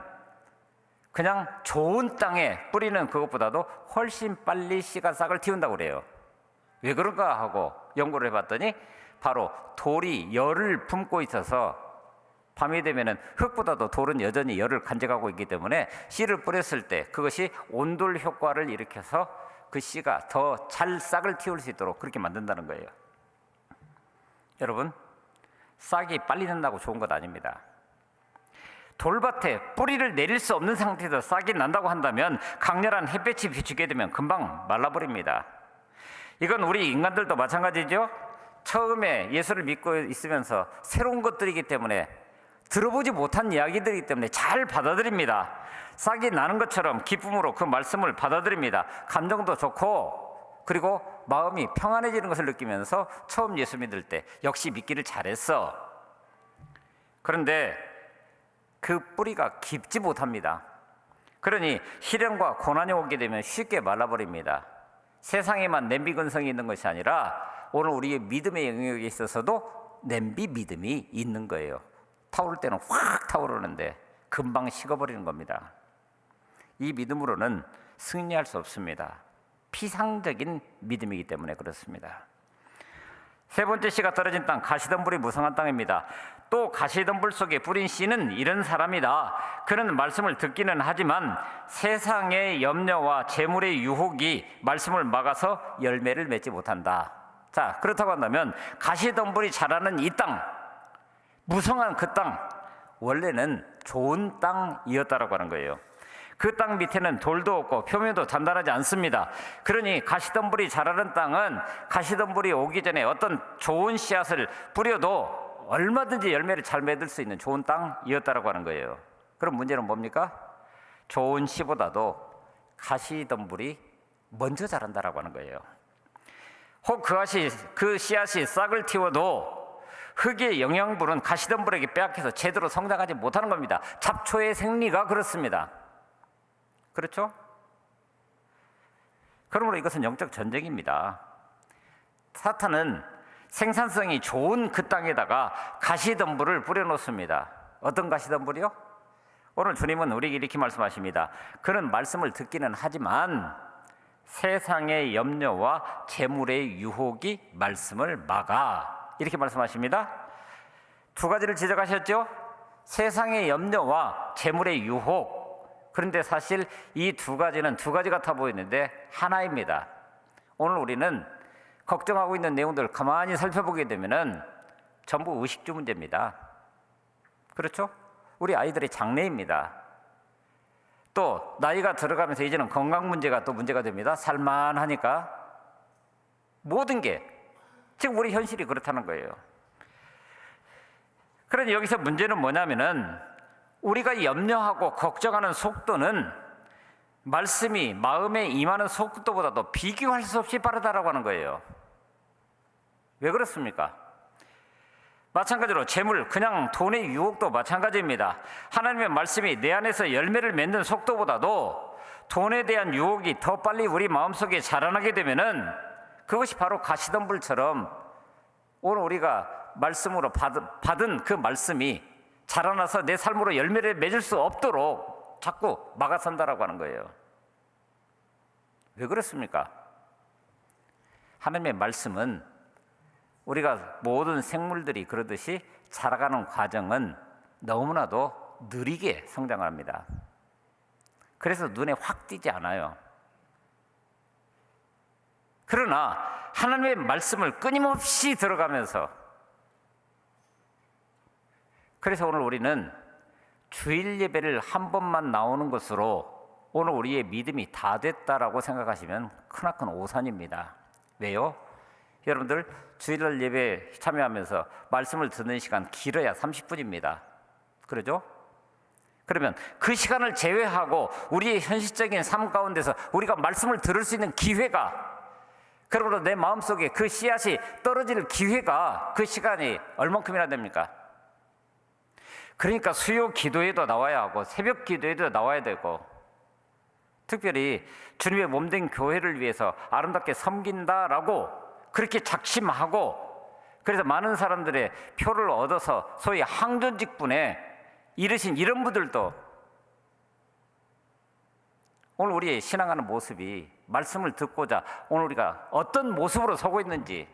그냥 좋은 땅에 뿌리는 그것보다도 훨씬 빨리 씨가 싹을 틔운다고 그래요. 왜 그런가 하고 연구를 해봤더니 바로 돌이 열을 품고 있어서 밤이 되면은 흙보다도 돌은 여전히 열을 간직하고 있기 때문에 씨를 뿌렸을 때 그것이 온돌 효과를 일으켜서 그 씨가 더 잘 싹을 틔울 수 있도록 그렇게 만든다는 거예요. 여러분, 싹이 빨리 난다고 좋은 것 아닙니다. 돌밭에 뿌리를 내릴 수 없는 상태에서 싹이 난다고 한다면 강렬한 햇볕이 비추게 되면 금방 말라버립니다. 이건 우리 인간들도 마찬가지죠. 처음에 예수를 믿고 있으면서 새로운 것들이기 때문에, 들어보지 못한 이야기들이기 때문에 잘 받아들입니다. 싹이 나는 것처럼 기쁨으로 그 말씀을 받아들입니다. 감정도 좋고, 그리고 마음이 평안해지는 것을 느끼면서 처음 예수 믿을 때 역시 믿기를 잘했어. 그런데 그 뿌리가 깊지 못합니다. 그러니 시련과 고난이 오게 되면 쉽게 말라버립니다. 세상에만 냄비 근성이 있는 것이 아니라 오늘 우리의 믿음의 영역에 있어서도 냄비 믿음이 있는 거예요. 타오를 때는 확 타오르는데 금방 식어버리는 겁니다. 이 믿음으로는 승리할 수 없습니다. 피상적인 믿음이기 때문에 그렇습니다. 세 번째 씨가 떨어진 땅, 가시덤불이 무성한 땅입니다. 또 가시덤불 속에 뿌린 씨는 이런 사람이다. 그는 말씀을 듣기는 하지만 세상의 염려와 재물의 유혹이 말씀을 막아서 열매를 맺지 못한다. 자, 그렇다고 한다면 가시덤불이 자라는 이 땅, 무성한 그 땅, 원래는 좋은 땅이었다라고 하는 거예요. 그 땅 밑에는 돌도 없고 표면도 단단하지 않습니다. 그러니 가시덤불이 자라는 땅은 가시덤불이 오기 전에 어떤 좋은 씨앗을 뿌려도 얼마든지 열매를 잘 맺을 수 있는 좋은 땅이었다라고 하는 거예요. 그럼 문제는 뭡니까? 좋은 씨보다도 가시덤불이 먼저 자란다라고 하는 거예요. 혹 그 씨앗이 싹을 틔워도 흙의 영양분은 가시덤불에게 빼앗겨서 제대로 성장하지 못하는 겁니다. 잡초의 생리가 그렇습니다. 그렇죠? 그러므로 이것은 영적 전쟁입니다. 사탄은 생산성이 좋은 그 땅에다가 가시덤불을 뿌려놓습니다. 어떤 가시덤불이요? 오늘 주님은 우리에게 이렇게 말씀하십니다. 그는 말씀을 듣기는 하지만 세상의 염려와 재물의 유혹이 말씀을 막아. 이렇게 말씀하십니다. 두 가지를 지적하셨죠? 세상의 염려와 재물의 유혹. 그런데 사실 이 두 가지는 두 가지 같아 보이는데 하나입니다. 오늘 우리는 걱정하고 있는 내용들을 가만히 살펴보게 되면은 전부 의식주 문제입니다. 그렇죠? 우리 아이들의 장래입니다. 또 나이가 들어가면서 이제는 건강 문제가 또 문제가 됩니다. 살만하니까 모든 게 지금 우리 현실이 그렇다는 거예요. 그러니 여기서 문제는 뭐냐면은 우리가 염려하고 걱정하는 속도는 말씀이 마음에 임하는 속도보다도 비교할 수 없이 빠르다라고 하는 거예요. 왜 그렇습니까? 마찬가지로 재물, 그냥 돈의 유혹도 마찬가지입니다. 하나님의 말씀이 내 안에서 열매를 맺는 속도보다도 돈에 대한 유혹이 더 빨리 우리 마음속에 자라나게 되면은 그것이 바로 가시덤불처럼 오늘 우리가 말씀으로 받은 그 말씀이 자라나서 내 삶으로 열매를 맺을 수 없도록 자꾸 막아선다라고 하는 거예요. 왜 그렇습니까? 하나님의 말씀은 우리가 모든 생물들이 그러듯이 자라가는 과정은 너무나도 느리게 성장을 합니다. 그래서 눈에 확 띄지 않아요. 그러나 하나님의 말씀을 끊임없이 들어가면서, 그래서 오늘 우리는 주일 예배를 한 번만 나오는 것으로 오늘 우리의 믿음이 다 됐다라고 생각하시면 크나큰 오산입니다. 왜요? 여러분들 주일날 예배 참여하면서 말씀을 듣는 시간 길어야 30분입니다. 그러죠? 그러면 그 시간을 제외하고 우리의 현실적인 삶 가운데서 우리가 말씀을 들을 수 있는 기회가, 그러므로 내 마음속에 그 씨앗이 떨어질 기회가 그 시간이 얼만큼이나 됩니까? 그러니까 수요 기도에도 나와야 하고 새벽 기도에도 나와야 되고, 특별히 주님의 몸된 교회를 위해서 아름답게 섬긴다라고 그렇게 작심하고, 그래서 많은 사람들의 표를 얻어서 소위 항존직분에 이르신 이런 분들도 오늘 우리의 신앙하는 모습이, 말씀을 듣고자 오늘 우리가 어떤 모습으로 서고 있는지,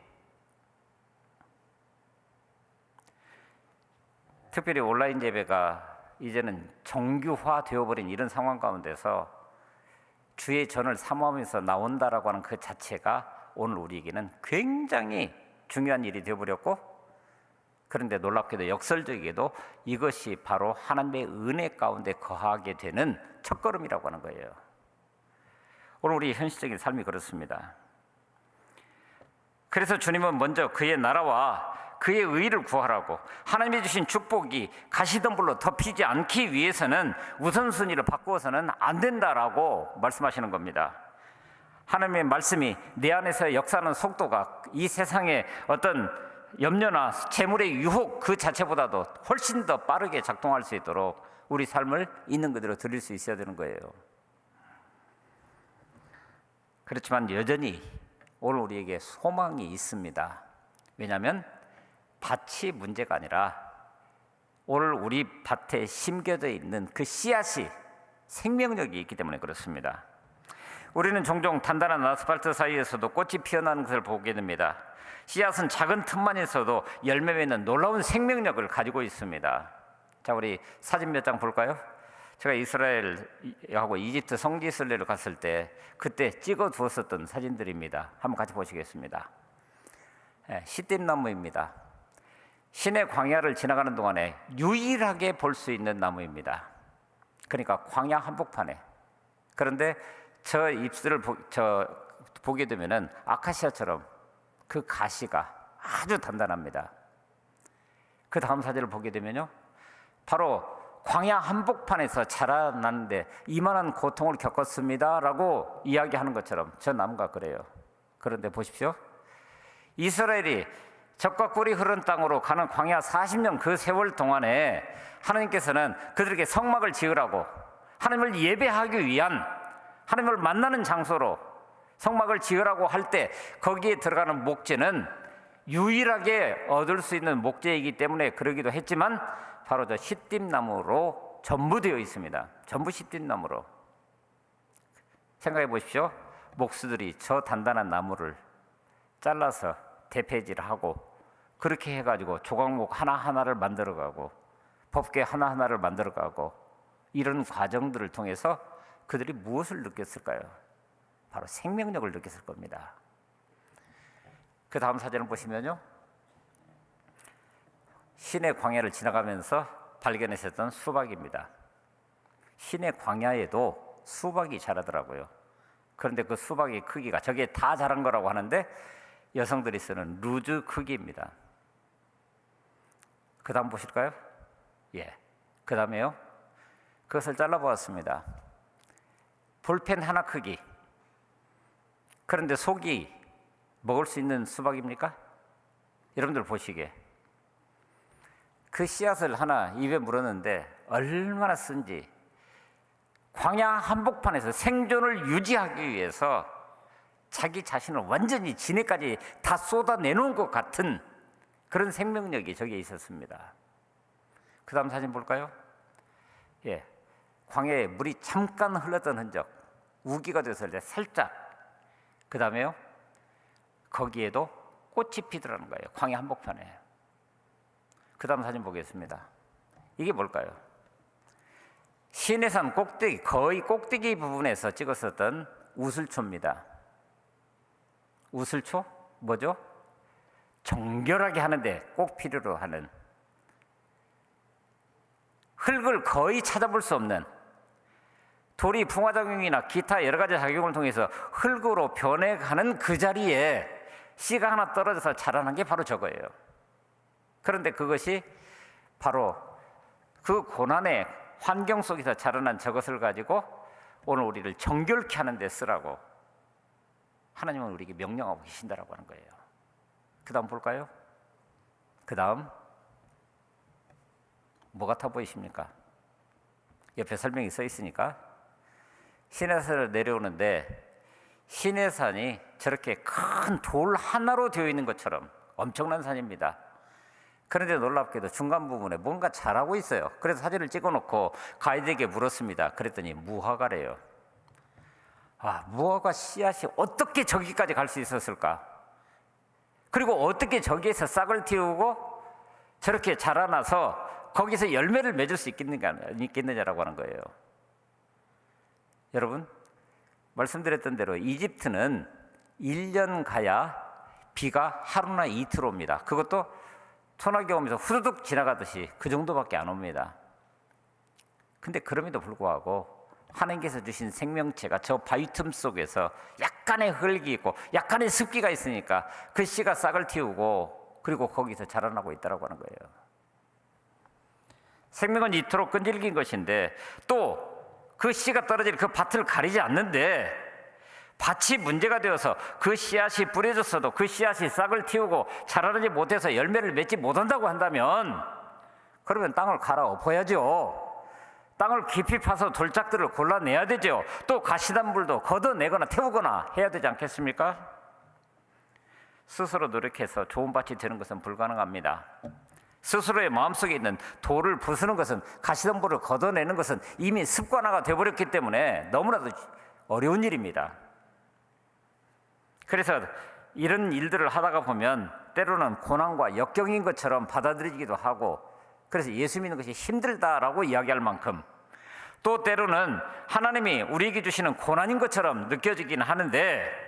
특별히 온라인 예배가 이제는 정규화 되어버린 이런 상황 가운데서 주의 전을 사모하면서 나온다라고 하는 그 자체가 오늘 우리에게는 굉장히 중요한 일이 되어버렸고, 그런데 놀랍게도 역설적이게도 이것이 바로 하나님의 은혜 가운데 거하게 되는 첫걸음이라고 하는 거예요. 오늘 우리 현실적인 삶이 그렇습니다. 그래서 주님은 먼저 그의 나라와 그의 의를 구하라고, 하나님이 주신 축복이 가시덤불로 덮이지 않기 위해서는 우선순위를 바꾸어서는 안 된다라고 말씀하시는 겁니다. 하나님의 말씀이 내 안에서 역사하는 속도가 이 세상의 어떤 염려나 재물의 유혹 그 자체보다도 훨씬 더 빠르게 작동할 수 있도록 우리 삶을 있는 그대로 드릴 수 있어야 되는 거예요. 그렇지만 여전히 오늘 우리에게 소망이 있습니다. 왜냐하면 밭이 문제가 아니라 오늘 우리 밭에 심겨져 있는 그 씨앗이 생명력이 있기 때문에 그렇습니다. 우리는 종종 단단한 아스팔트 사이에서도 꽃이 피어나는 것을 보게 됩니다. 씨앗은 작은 틈만 있어도 열매 맺는 놀라운 생명력을 가지고 있습니다. 자, 우리 사진 몇 장 볼까요? 제가 이스라엘하고 이집트 성지순례를 갔을 때 그때 찍어 두었었던 사진들입니다. 한번 같이 보시겠습니다. 시띠나무입니다. 시내 광야를 지나가는 동안에 유일하게 볼 수 있는 나무입니다. 그러니까 광야 한복판에. 그런데 저 잎들을 보게 되면은 아카시아처럼 그 가시가 아주 단단합니다. 그 다음 사진을 보게 되면요, 바로 광야 한복판에서 자라났는데 이만한 고통을 겪었습니다라고 이야기하는 것처럼 저 나무가 그래요. 그런데 보십시오, 이스라엘이 젖과 꿀이 흐르는 땅으로 가는 광야 40년 그 세월 동안에 하나님께서는 그들에게 성막을 지으라고, 하나님을 예배하기 위한, 하나님을 만나는 장소로 성막을 지으라고 할 때 거기에 들어가는 목재는 유일하게 얻을 수 있는 목재이기 때문에 그러기도 했지만 바로 저 시띠나무로 전부 되어 있습니다. 전부 시띠나무로. 생각해 보십시오. 목수들이 저 단단한 나무를 잘라서 대패질을 하고 그렇게 해가지고 조각목 하나하나를 만들어가고 법궤 하나하나를 만들어가고 이런 과정들을 통해서 그들이 무엇을 느꼈을까요? 바로 생명력을 느꼈을 겁니다. 그 다음 사진을 보시면요, 시내 광야를 지나가면서 발견했었던 수박입니다. 시내 광야에도 수박이 자라더라고요. 그런데 그 수박의 크기가, 저게 다 자란 거라고 하는데 여성들이 쓰는 루즈 크기입니다. 그 다음 보실까요? 예. 그 다음에요, 그것을 잘라보았습니다. 볼펜 하나 크기. 그런데 속이 먹을 수 있는 수박입니까? 여러분들 보시기에 그 씨앗을 하나 입에 물었는데 얼마나 쓴지, 광야 한복판에서 생존을 유지하기 위해서 자기 자신을 완전히 지네까지 다 쏟아내놓은 것 같은 그런 생명력이 저기에 있었습니다. 그 다음 사진 볼까요? 예, 광야에 물이 잠깐 흘렀던 흔적, 우기가 됐을 때 살짝. 그 다음에요, 거기에도 꽃이 피더라는 거예요. 광야 한복판에. 그 다음 사진 보겠습니다. 이게 뭘까요? 시내산 꼭대기, 거의 꼭대기 부분에서 찍었었던 우슬초입니다. 우슬초? 뭐죠? 정결하게 하는데 꼭 필요로 하는, 흙을 거의 찾아볼 수 없는, 돌이 풍화작용이나 기타 여러 가지 작용을 통해서 흙으로 변해가는 그 자리에 씨가 하나 떨어져서 자라난 게 바로 저거예요. 그런데 그것이 바로 그 고난의 환경 속에서 자라난 저것을 가지고 오늘 우리를 정결케 하는 데 쓰라고 하나님은 우리에게 명령하고 계신다라고 하는 거예요. 그 다음 볼까요? 그 다음 뭐 같아 보이십니까? 옆에 설명이 써 있으니까 시내산을 내려오는데 시내산이 저렇게 큰 돌 하나로 되어 있는 것처럼 엄청난 산입니다. 그런데 놀랍게도 중간 부분에 뭔가 자라고 있어요. 그래서 사진을 찍어놓고 가이드에게 물었습니다. 그랬더니 무화과래요. 아, 무화과 씨앗이 어떻게 저기까지 갈 수 있었을까? 그리고 어떻게 저기에서 싹을 틔우고 저렇게 자라나서 거기서 열매를 맺을 수 있겠느냐라고 하는 거예요. 여러분, 말씀드렸던 대로 이집트는 1년 가야 비가 하루나 이틀 옵니다. 그것도 소나기가 오면서 후두둑 지나가듯이 그 정도밖에 안 옵니다. 근데 그럼에도 불구하고 하나님께서 주신 생명체가 저 바위 틈 속에서 약간의 흙이 있고 약간의 습기가 있으니까 그 씨가 싹을 틔우고 그리고 거기서 자라나고 있다고 하는 거예요. 생명은 이토록 끈질긴 것인데 또 그 씨가 떨어질 그 밭을 가리지 않는데 밭이 문제가 되어서 그 씨앗이 뿌려졌어도 그 씨앗이 싹을 틔우고 자라지 못해서 열매를 맺지 못한다고 한다면 그러면 땅을 갈아엎어야죠. 땅을 깊이 파서 돌짝들을 골라내야 되죠. 또 가시덤불도 걷어내거나 태우거나 해야 되지 않겠습니까? 스스로 노력해서 좋은 밭이 되는 것은 불가능합니다. 스스로의 마음속에 있는 돌을 부수는 것은, 가시덤불을 걷어내는 것은 이미 습관화가 되어버렸기 때문에 너무나도 어려운 일입니다. 그래서 이런 일들을 하다가 보면 때로는 고난과 역경인 것처럼 받아들이기도 하고, 그래서 예수 믿는 것이 힘들다라고 이야기할 만큼, 또 때로는 하나님이 우리에게 주시는 고난인 것처럼 느껴지긴 하는데,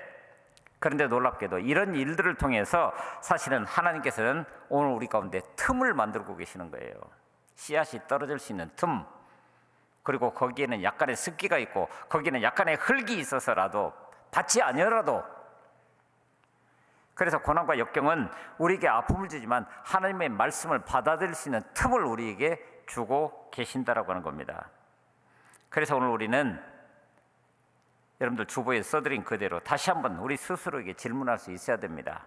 그런데 놀랍게도 이런 일들을 통해서 사실은 하나님께서는 오늘 우리 가운데 틈을 만들고 계시는 거예요. 씨앗이 떨어질 수 있는 틈, 그리고 거기에는 약간의 습기가 있고 거기에는 약간의 흙이 있어서라도, 밭이 아니어라도, 그래서 고난과 역경은 우리에게 아픔을 주지만 하나님의 말씀을 받아들일 수 있는 틈을 우리에게 주고 계신다라고 하는 겁니다. 그래서 오늘 우리는 여러분들 주보에 써드린 그대로 다시 한번 우리 스스로에게 질문할 수 있어야 됩니다.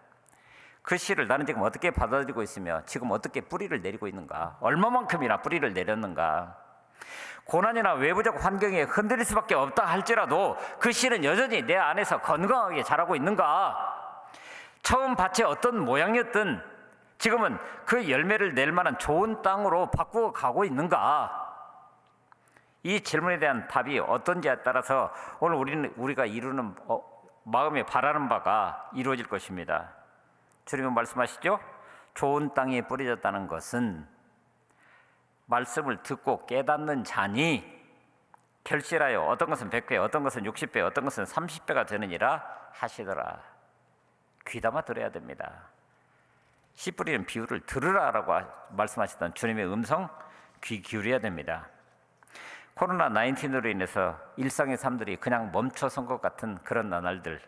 그 씨를 나는 지금 어떻게 받아들이고 있으며 지금 어떻게 뿌리를 내리고 있는가? 얼마만큼이나 뿌리를 내렸는가? 고난이나 외부적 환경에 흔들릴 수밖에 없다 할지라도 그 씨는 여전히 내 안에서 건강하게 자라고 있는가? 처음 밭이 어떤 모양이었든 지금은 그 열매를 낼 만한 좋은 땅으로 바꾸어 가고 있는가? 이 질문에 대한 답이 어떤지에 따라서 오늘 우리가 이루는 마음에 바라는 바가 이루어질 것입니다. 주님은 말씀하시죠? 좋은 땅에 뿌려졌다는 것은 말씀을 듣고 깨닫는 자니 결실하여 어떤 것은 100배, 어떤 것은 60배, 어떤 것은 30배가 되느니라 하시더라. 귀담아 들어야 됩니다. 씨 뿌리는 비유를 들으라라고 말씀하시던 주님의 음성 귀 기울여야 됩니다. 코로나19으로 인해서 일상의 삶들이 그냥 멈춰선 것 같은 그런 나날들,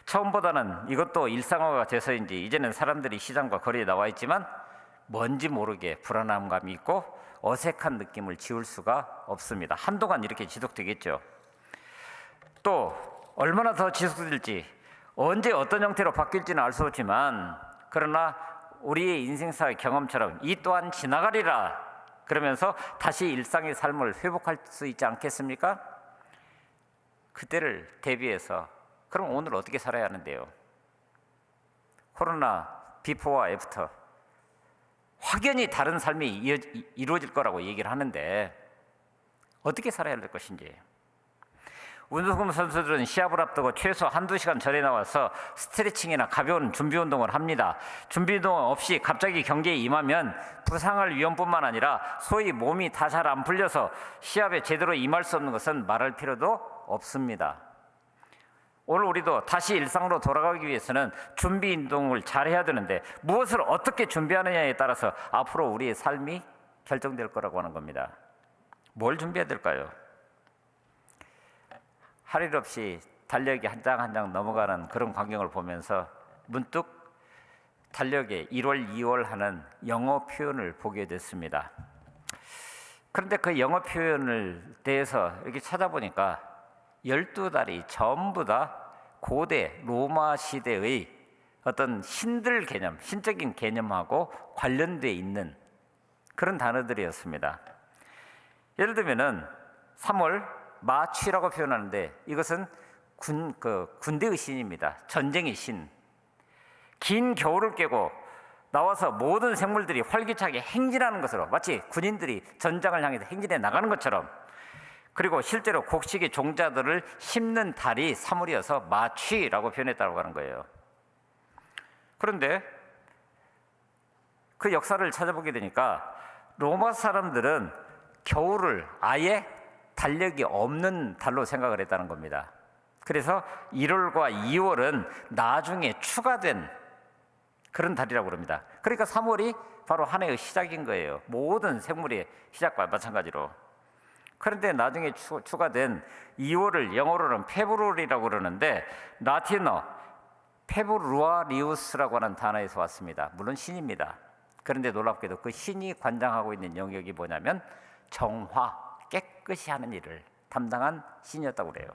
처음보다는 이것도 일상화가 돼서인지 이제는 사람들이 시장과 거리에 나와 있지만 뭔지 모르게 불안함감이 있고 어색한 느낌을 지울 수가 없습니다. 한동안 이렇게 지속되겠죠. 또 얼마나 더 지속될지, 언제 어떤 형태로 바뀔지는 알 수 없지만, 그러나 우리의 인생사의 경험처럼 이 또한 지나가리라 그러면서 다시 일상의 삶을 회복할 수 있지 않겠습니까? 그때를 대비해서 그럼 오늘 어떻게 살아야 하는데요? 코로나 비포와 애프터, 확연히 다른 삶이 이루어질 거라고 얘기를 하는데 어떻게 살아야 할 것인지. 운동 선수들은 시합을 앞두고 최소 1-2시간 전에 나와서 스트레칭이나 가벼운 준비 운동을 합니다. 준비 운동 없이 갑자기 경기에 임하면 부상할 위험뿐만 아니라 소위 몸이 다 잘 안 풀려서 시합에 제대로 임할 수 없는 것은 말할 필요도 없습니다. 오늘 우리도 다시 일상으로 돌아가기 위해서는 준비 운동을 잘 해야 되는데 무엇을 어떻게 준비하느냐에 따라서 앞으로 우리의 삶이 결정될 거라고 하는 겁니다. 뭘 준비해야 될까요? 할 일 없이 달력이 한 장 한 장 넘어가는 그런 광경을 보면서 문득 달력에 1월, 2월 하는 영어 표현을 보게 됐습니다. 그런데 그 영어 표현을 대해서 이렇게 찾아보니까 12달이 전부 다 고대 로마 시대의 어떤 신들 개념, 신적인 개념하고 관련되어 있는 그런 단어들이었습니다. 예를 들면은 3월 마취라고 표현하는데 이것은 군대의 신입니다. 전쟁의 신. 긴 겨울을 깨고 나와서 모든 생물들이 활기차게 행진하는 것으로 마치 군인들이 전장을 향해서 행진해 나가는 것처럼, 그리고 실제로 곡식의 종자들을 심는 달이 3월이어서 마취라고 표현했다고 하는 거예요. 그런데 그 역사를 찾아보게 되니까 로마 사람들은 겨울을 아예 달력이 없는 달로 생각을 했다는 겁니다. 그래서 1월과 2월은 나중에 추가된 그런 달이라고 합니다. 그러니까 3월이 바로 한 해의 시작인 거예요. 모든 생물의 시작과 마찬가지로. 그런데 나중에 추가된 2월을 영어로는 페브루리라고 그러는데 라틴어 페브루아리우스라고 하는 단어에서 왔습니다. 물론 신입니다. 그런데 놀랍게도 그 신이 관장하고 있는 영역이 뭐냐면 정화, 깨끗이 하는 일을 담당한 신이었다고 그래요.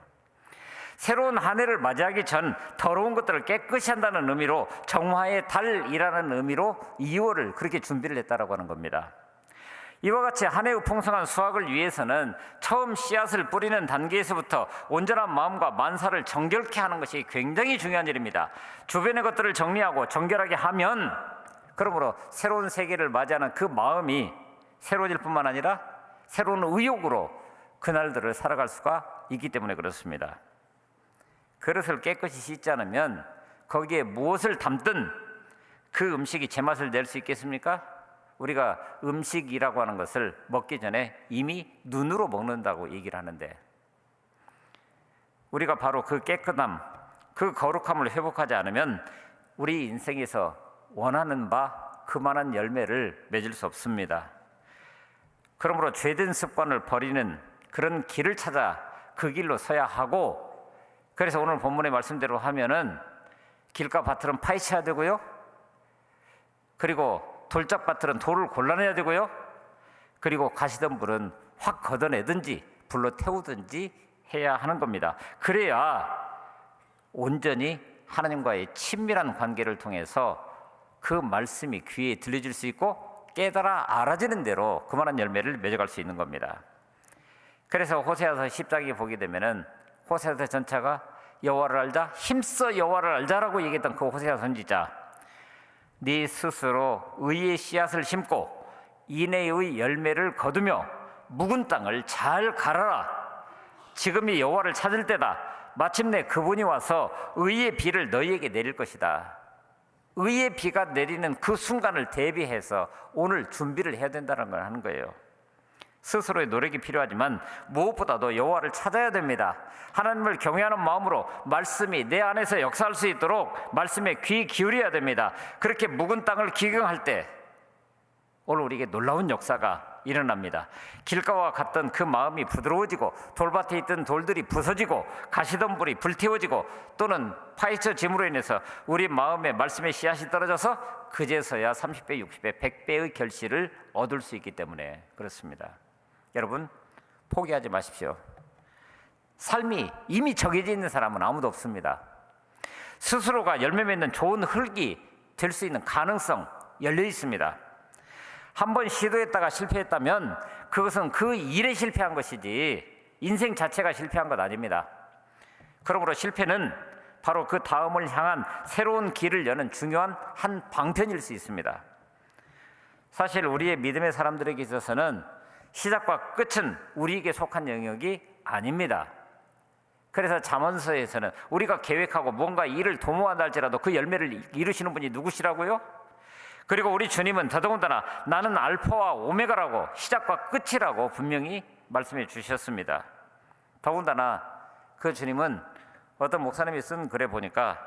새로운 한 해를 맞이하기 전 더러운 것들을 깨끗이 한다는 의미로 정화의 달이라는 의미로 2월을 그렇게 준비를 했다라고 하는 겁니다. 이와 같이 한 해의 풍성한 수확을 위해서는 처음 씨앗을 뿌리는 단계에서부터 온전한 마음과 만사를 정결케 하는 것이 굉장히 중요한 일입니다. 주변의 것들을 정리하고 정결하게 하면 그러므로 새로운 세계를 맞이하는 그 마음이 새로워질 뿐만 아니라 새로운 의욕으로 그날들을 살아갈 수가 있기 때문에 그렇습니다. 그릇을 깨끗이 씻지 않으면 거기에 무엇을 담든 그 음식이 제맛을 낼 수 있겠습니까? 우리가 음식이라고 하는 것을 먹기 전에 이미 눈으로 먹는다고 얘기를 하는데, 우리가 바로 그 깨끗함, 그 거룩함을 회복하지 않으면 우리 인생에서 원하는 바 그만한 열매를 맺을 수 없습니다. 그러므로 죄된 습관을 버리는 그런 길을 찾아 그 길로 서야 하고, 그래서 오늘 본문의 말씀대로 하면은 길가 밭들은 파헤쳐야 되고요, 그리고 돌짝밭들은 돌을 골라내야 되고요, 그리고 가시던 불은 확 걷어내든지 불로 태우든지 해야 하는 겁니다. 그래야 온전히 하나님과의 친밀한 관계를 통해서 그 말씀이 귀에 들려질 수 있고 깨달아 알아지는 대로 그만한 열매를 맺어갈 수 있는 겁니다. 그래서 호세아서 10장에 보게 되면은 호세아서 전체가 여호와를 알자, 힘써 여호와를 알자라고 얘기했던 그 호세아 선지자, 네 스스로 의의 씨앗을 심고 인애의 열매를 거두며 묵은 땅을 잘 갈아라. 지금이 여호와를 찾을 때다. 마침내 그분이 와서 의의 비를 너희에게 내릴 것이다. 의의 비가 내리는 그 순간을 대비해서 오늘 준비를 해야 된다는 걸 하는 거예요. 스스로의 노력이 필요하지만 무엇보다도 여호와를 찾아야 됩니다. 하나님을 경외하는 마음으로 말씀이 내 안에서 역사할 수 있도록 말씀에 귀 기울여야 됩니다. 그렇게 묵은 땅을 기경할 때 오늘 우리에게 놀라운 역사가 일어납니다. 길가와 같던 그 마음이 부드러워지고 돌밭에 있던 돌들이 부서지고 가시던 불이 불태워지고 또는 파헤쳐짐으로 인해서 우리 마음에 말씀의 씨앗이 떨어져서 그제서야 30배, 60배, 100배의 결실을 얻을 수 있기 때문에 그렇습니다. 여러분, 포기하지 마십시오. 삶이 이미 정해져 있는 사람은 아무도 없습니다. 스스로가 열매 맺는 좋은 흙이 될 수 있는 가능성 열려 있습니다. 한번 시도했다가 실패했다면 그것은 그 일에 실패한 것이지 인생 자체가 실패한 것 아닙니다. 그러므로 실패는 바로 그 다음을 향한 새로운 길을 여는 중요한 한 방편일 수 있습니다. 사실 우리의 믿음의 사람들에게 있어서는 시작과 끝은 우리에게 속한 영역이 아닙니다. 그래서 잠언서에서는 우리가 계획하고 뭔가 일을 도모한다 할지라도 그 열매를 이루시는 분이 누구시라고요? 그리고 우리 주님은 더더군다나 나는 알파와 오메가라고, 시작과 끝이라고 분명히 말씀해 주셨습니다. 더군다나 그 주님은 어떤 목사님이 쓴 글에 보니까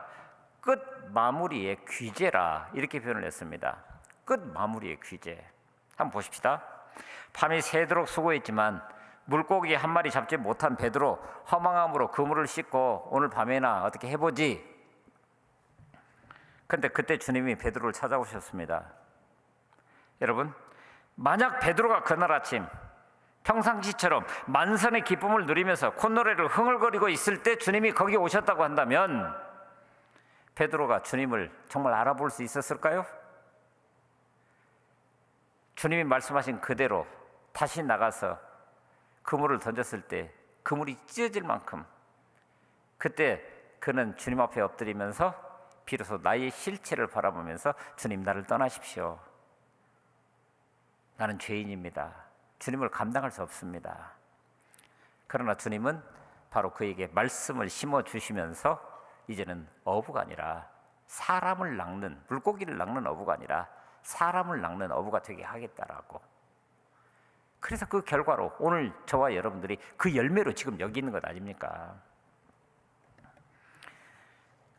끝 마무리의 귀재라 이렇게 표현을 했습니다. 끝 마무리의 귀재. 한번 보십시다. 밤이 새도록 수고했지만 물고기 한 마리 잡지 못한 베드로 허망함으로 그물을 씻고 오늘 밤에나 어떻게 해보지. 그런데 그때 주님이 베드로를 찾아오셨습니다. 여러분, 만약 베드로가 그날 아침 평상시처럼 만선의 기쁨을 누리면서 콧노래를 흥얼거리고 있을 때 주님이 거기 오셨다고 한다면 베드로가 주님을 정말 알아볼 수 있었을까요? 주님이 말씀하신 그대로 다시 나가서 그물을 던졌을 때 그물이 찢어질 만큼 그때 그는 주님 앞에 엎드리면서 비로소 나의 실체를 바라보면서 주님, 나를 떠나십시오. 나는 죄인입니다. 주님을 감당할 수 없습니다. 그러나 주님은 바로 그에게 말씀을 심어주시면서 이제는 어부가 아니라 사람을 낚는, 물고기를 낚는 어부가 아니라 사람을 낚는 어부가 되게 하겠다라고. 그래서 그 결과로 오늘 저와 여러분들이 그 열매로 지금 여기 있는 것 아닙니까?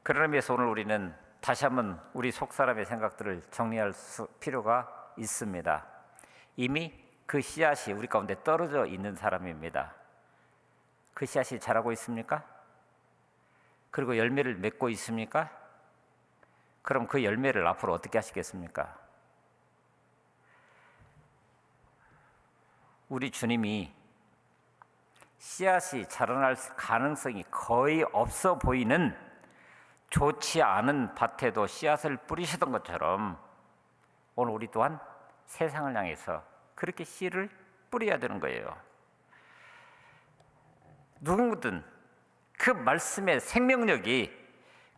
그런 의미에서 오늘 우리는 다시 한번 우리 속사람의 생각들을 정리할 필요가 있습니다. 이미 그 씨앗이 우리 가운데 떨어져 있는 사람입니다. 그 씨앗이 자라고 있습니까? 그리고 열매를 맺고 있습니까? 그럼 그 열매를 앞으로 어떻게 하시겠습니까? 우리 주님이 씨앗이 자라날 가능성이 거의 없어 보이는 좋지 않은 밭에도 씨앗을 뿌리시던 것처럼 오늘 우리 또한 세상을 향해서 그렇게 씨를 뿌려야 되는 거예요. 누구든 그 말씀의 생명력이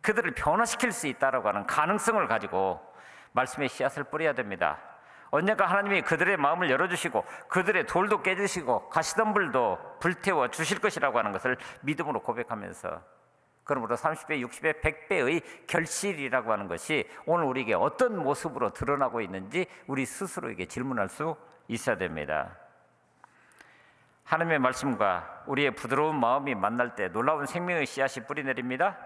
그들을 변화시킬 수 있다라고 하는 가능성을 가지고 말씀의 씨앗을 뿌려야 됩니다. 언젠가 하나님이 그들의 마음을 열어주시고 그들의 돌도 깨주시고 가시덤불도 불태워 주실 것이라고 하는 것을 믿음으로 고백하면서, 그러므로 30배, 60배, 100배의 결실이라고 하는 것이 오늘 우리에게 어떤 모습으로 드러나고 있는지 우리 스스로에게 질문할 수 있어야 됩니다. 하나님의 말씀과 우리의 부드러운 마음이 만날 때 놀라운 생명의 씨앗이 뿌리내립니다.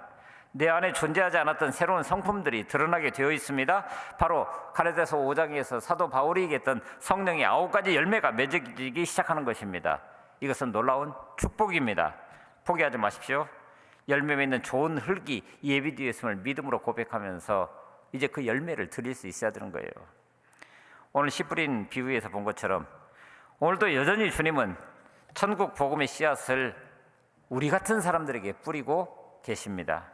내 안에 존재하지 않았던 새로운 성품들이 드러나게 되어 있습니다. 바로 갈라디아서 5장에서 사도 바울이 얘기했던 성령의 9가지 열매가 맺어지기 시작하는 것입니다. 이것은 놀라운 축복입니다. 포기하지 마십시오. 열매 맺는 좋은 흙이 예비 뒤에 있음을 믿음으로 고백하면서 이제 그 열매를 드릴 수 있어야 되는 거예요. 오늘 씨 뿌린 비유에서 본 것처럼 오늘도 여전히 주님은 천국 복음의 씨앗을 우리 같은 사람들에게 뿌리고 계십니다.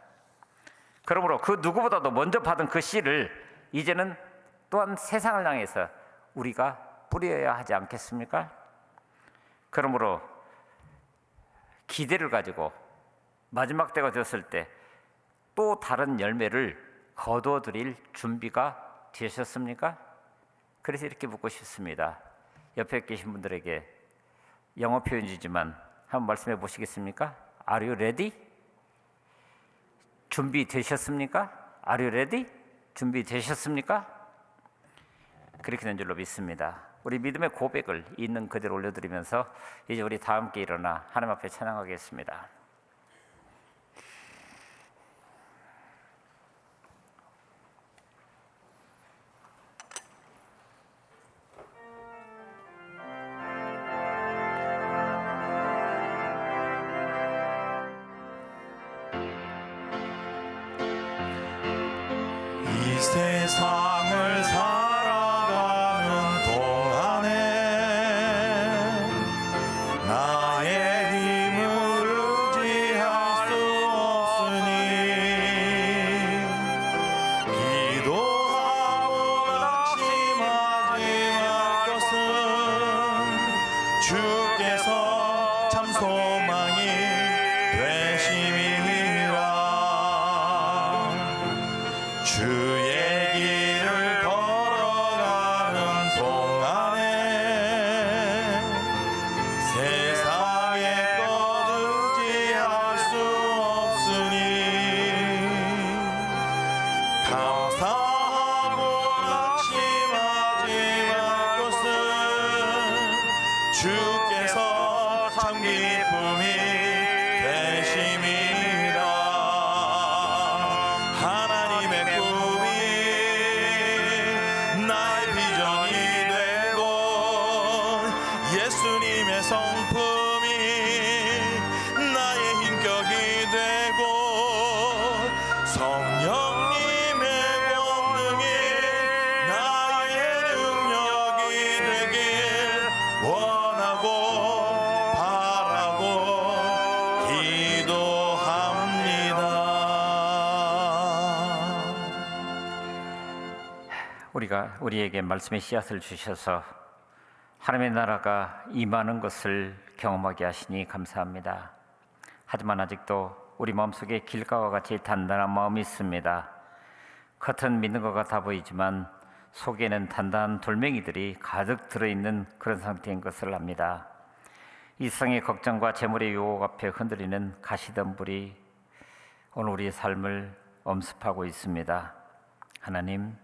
그러므로 그 누구보다도 먼저 받은 그 씨를 이제는 또한 세상을 향해서 우리가 뿌려야 하지 않겠습니까? 그러므로 기대를 가지고 마지막 때가 되었을 때 또 다른 열매를 거두어 드릴 준비가 되셨습니까? 그래서 이렇게 묻고 싶습니다. 옆에 계신 분들에게 영어 표현이지만 한번 말씀해 보시겠습니까? Are you ready? 준비되셨습니까? Are you ready? 준비되셨습니까? 그렇게 된 줄로 믿습니다. 우리 믿음의 고백을 있는 그대로 올려드리면서 이제 우리 다 함께 일어나 하나님 앞에 찬양하겠습니다. 이 세상을 살아가는 동안에 나의 힘을 의지할 수 없으니 기도하고 낙심하지 말 것은 주께서 참 소망이 되심이라. 주의 길을 걸어가는 동안에 세상에 것 의지할 수 없으니 감사하고 낙심하지 말 것은 주께서 참 기쁨이 되심이라. 하나님의 꿈이 나의 비전이 되고 예수님의 성품 우리에게 말씀의 씨앗을 주셔서 하나님의 나라가 임하는 것을 경험하게 하시니 감사합니다. 하지만 아직도 우리 마음속에 길가와 같이 단단한 마음이 있습니다. 겉은 믿는 것 같아 보이지만 속에는 단단한 돌멩이들이 가득 들어있는 그런 상태인 것을 압니다. 이 세상의 걱정과 재물의 유혹 앞에 흔들리는 가시덤불이 오늘 우리의 삶을 엄습하고 있습니다. 하나님,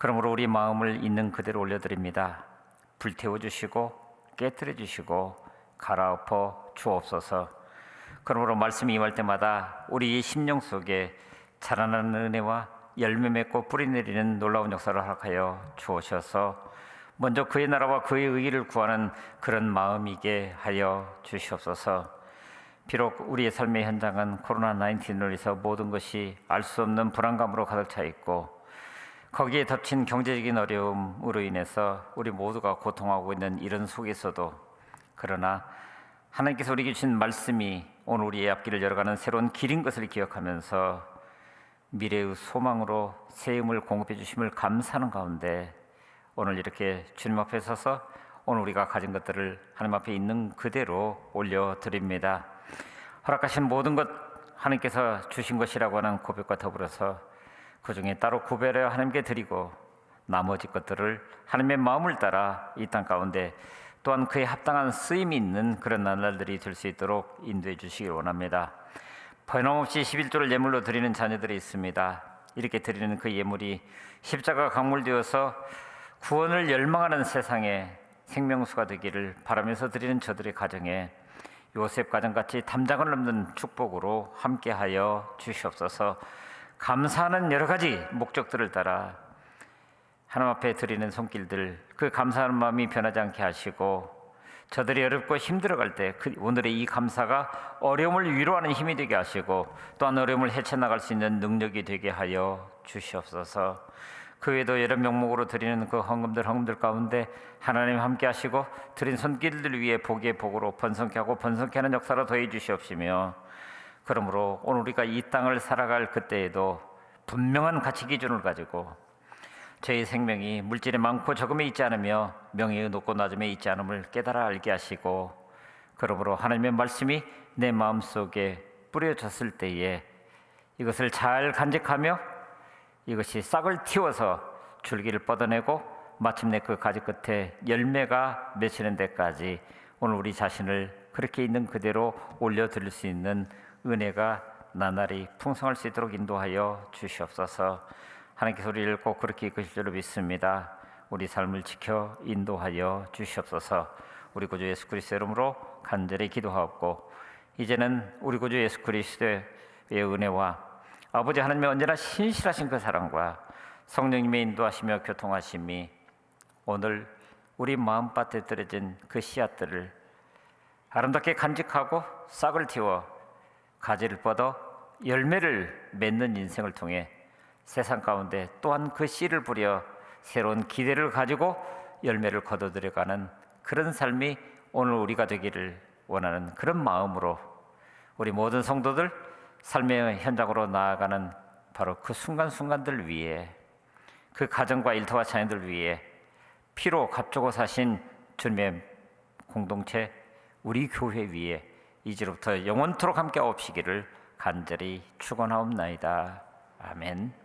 그러므로 우리 마음을 있는 그대로 올려드립니다. 불태워 주시고 깨뜨려 주시고 갈아엎어 주옵소서. 그러므로 말씀이 임할 때마다 우리의 심령 속에 자라나는 은혜와 열매 맺고 뿌리 내리는 놀라운 역사를 허락하여 주옵소서. 먼저 그의 나라와 그의 의의를 구하는 그런 마음이게 하여 주시옵소서. 비록 우리의 삶의 현장은 코로나19로 인해서 모든 것이 알 수 없는 불안감으로 가득 차 있고 거기에 덮친 경제적인 어려움으로 인해서 우리 모두가 고통하고 있는 이런 속에서도 그러나 하나님께서 우리에게 주신 말씀이 오늘 우리의 앞길을 열어가는 새로운 길인 것을 기억하면서 미래의 소망으로 새 힘을 공급해 주심을 감사하는 가운데 오늘 이렇게 주님 앞에 서서 오늘 우리가 가진 것들을 하나님 앞에 있는 그대로 올려드립니다. 허락하신 모든 것 하나님께서 주신 것이라고 하는 고백과 더불어서 그 중에 따로 구별하여 하나님께 드리고 나머지 것들을 하나님의 마음을 따라 이 땅 가운데 또한 그에 합당한 쓰임이 있는 그런 나날들이 될 수 있도록 인도해 주시길 원합니다. 변함없이 11조를 예물로 드리는 자녀들이 있습니다. 이렇게 드리는 그 예물이 십자가 강물되어서 구원을 열망하는 세상에 생명수가 되기를 바라면서 드리는 저들의 가정에 요셉 가정같이 담장을 넘는 축복으로 함께하여 주시옵소서. 감사하는 여러 가지 목적들을 따라 하나님 앞에 드리는 손길들, 그 감사하는 마음이 변하지 않게 하시고 저들이 어렵고 힘들어갈 때 오늘의 이 감사가 어려움을 위로하는 힘이 되게 하시고 또한 어려움을 헤쳐나갈 수 있는 능력이 되게 하여 주시옵소서. 그 외에도 여러 명목으로 드리는 그 헌금들 가운데 하나님 함께 하시고 드린 손길들 위에 복의 복으로 번성케 하고 번성케 하는 역사로 더해 주시옵시며 그러므로 오늘 우리가 이 땅을 살아갈 그때에도 분명한 가치 기준을 가지고 저희 생명이 물질에 많고 적음에 있지 않으며 명예의 높고 낮음에 있지 않음을 깨달아 알게 하시고 그러므로 하나님의 말씀이 내 마음속에 뿌려졌을 때에 이것을 잘 간직하며 이것이 싹을 틔워서 줄기를 뻗어내고 마침내 그 가지 끝에 열매가 맺히는 데까지 오늘 우리 자신을 그렇게 있는 그대로 올려드릴 수 있는 은혜가 나날이 풍성할 수 있도록 인도하여 주시옵소서. 하나님께서 우리를 꼭 그렇게 이끄실 줄로 믿습니다. 우리 삶을 지켜 인도하여 주시옵소서. 우리 구주 예수 그리스도의 이름으로 간절히 기도하옵고 이제는 우리 구주 예수 그리스도의 은혜와 아버지 하나님의 언제나 신실하신 그 사랑과 성령님의 인도하시며 교통하심이 오늘 우리 마음밭에 들어진 그 씨앗들을 아름답게 간직하고 싹을 틔워 가지를 뻗어 열매를 맺는 인생을 통해 세상 가운데 또한 그 씨를 뿌려 새로운 기대를 가지고 열매를 거둬들여가는 그런 삶이 오늘 우리가 되기를 원하는 그런 마음으로 우리 모든 성도들 삶의 현장으로 나아가는 바로 그 순간순간들 위에 그 가정과 일터와 자녀들 위에 피로 값주고 사신 주님의 공동체 우리 교회 위에 이제로부터 영원토록 함께 하옵시기를 간절히 축원하옵나이다. 아멘.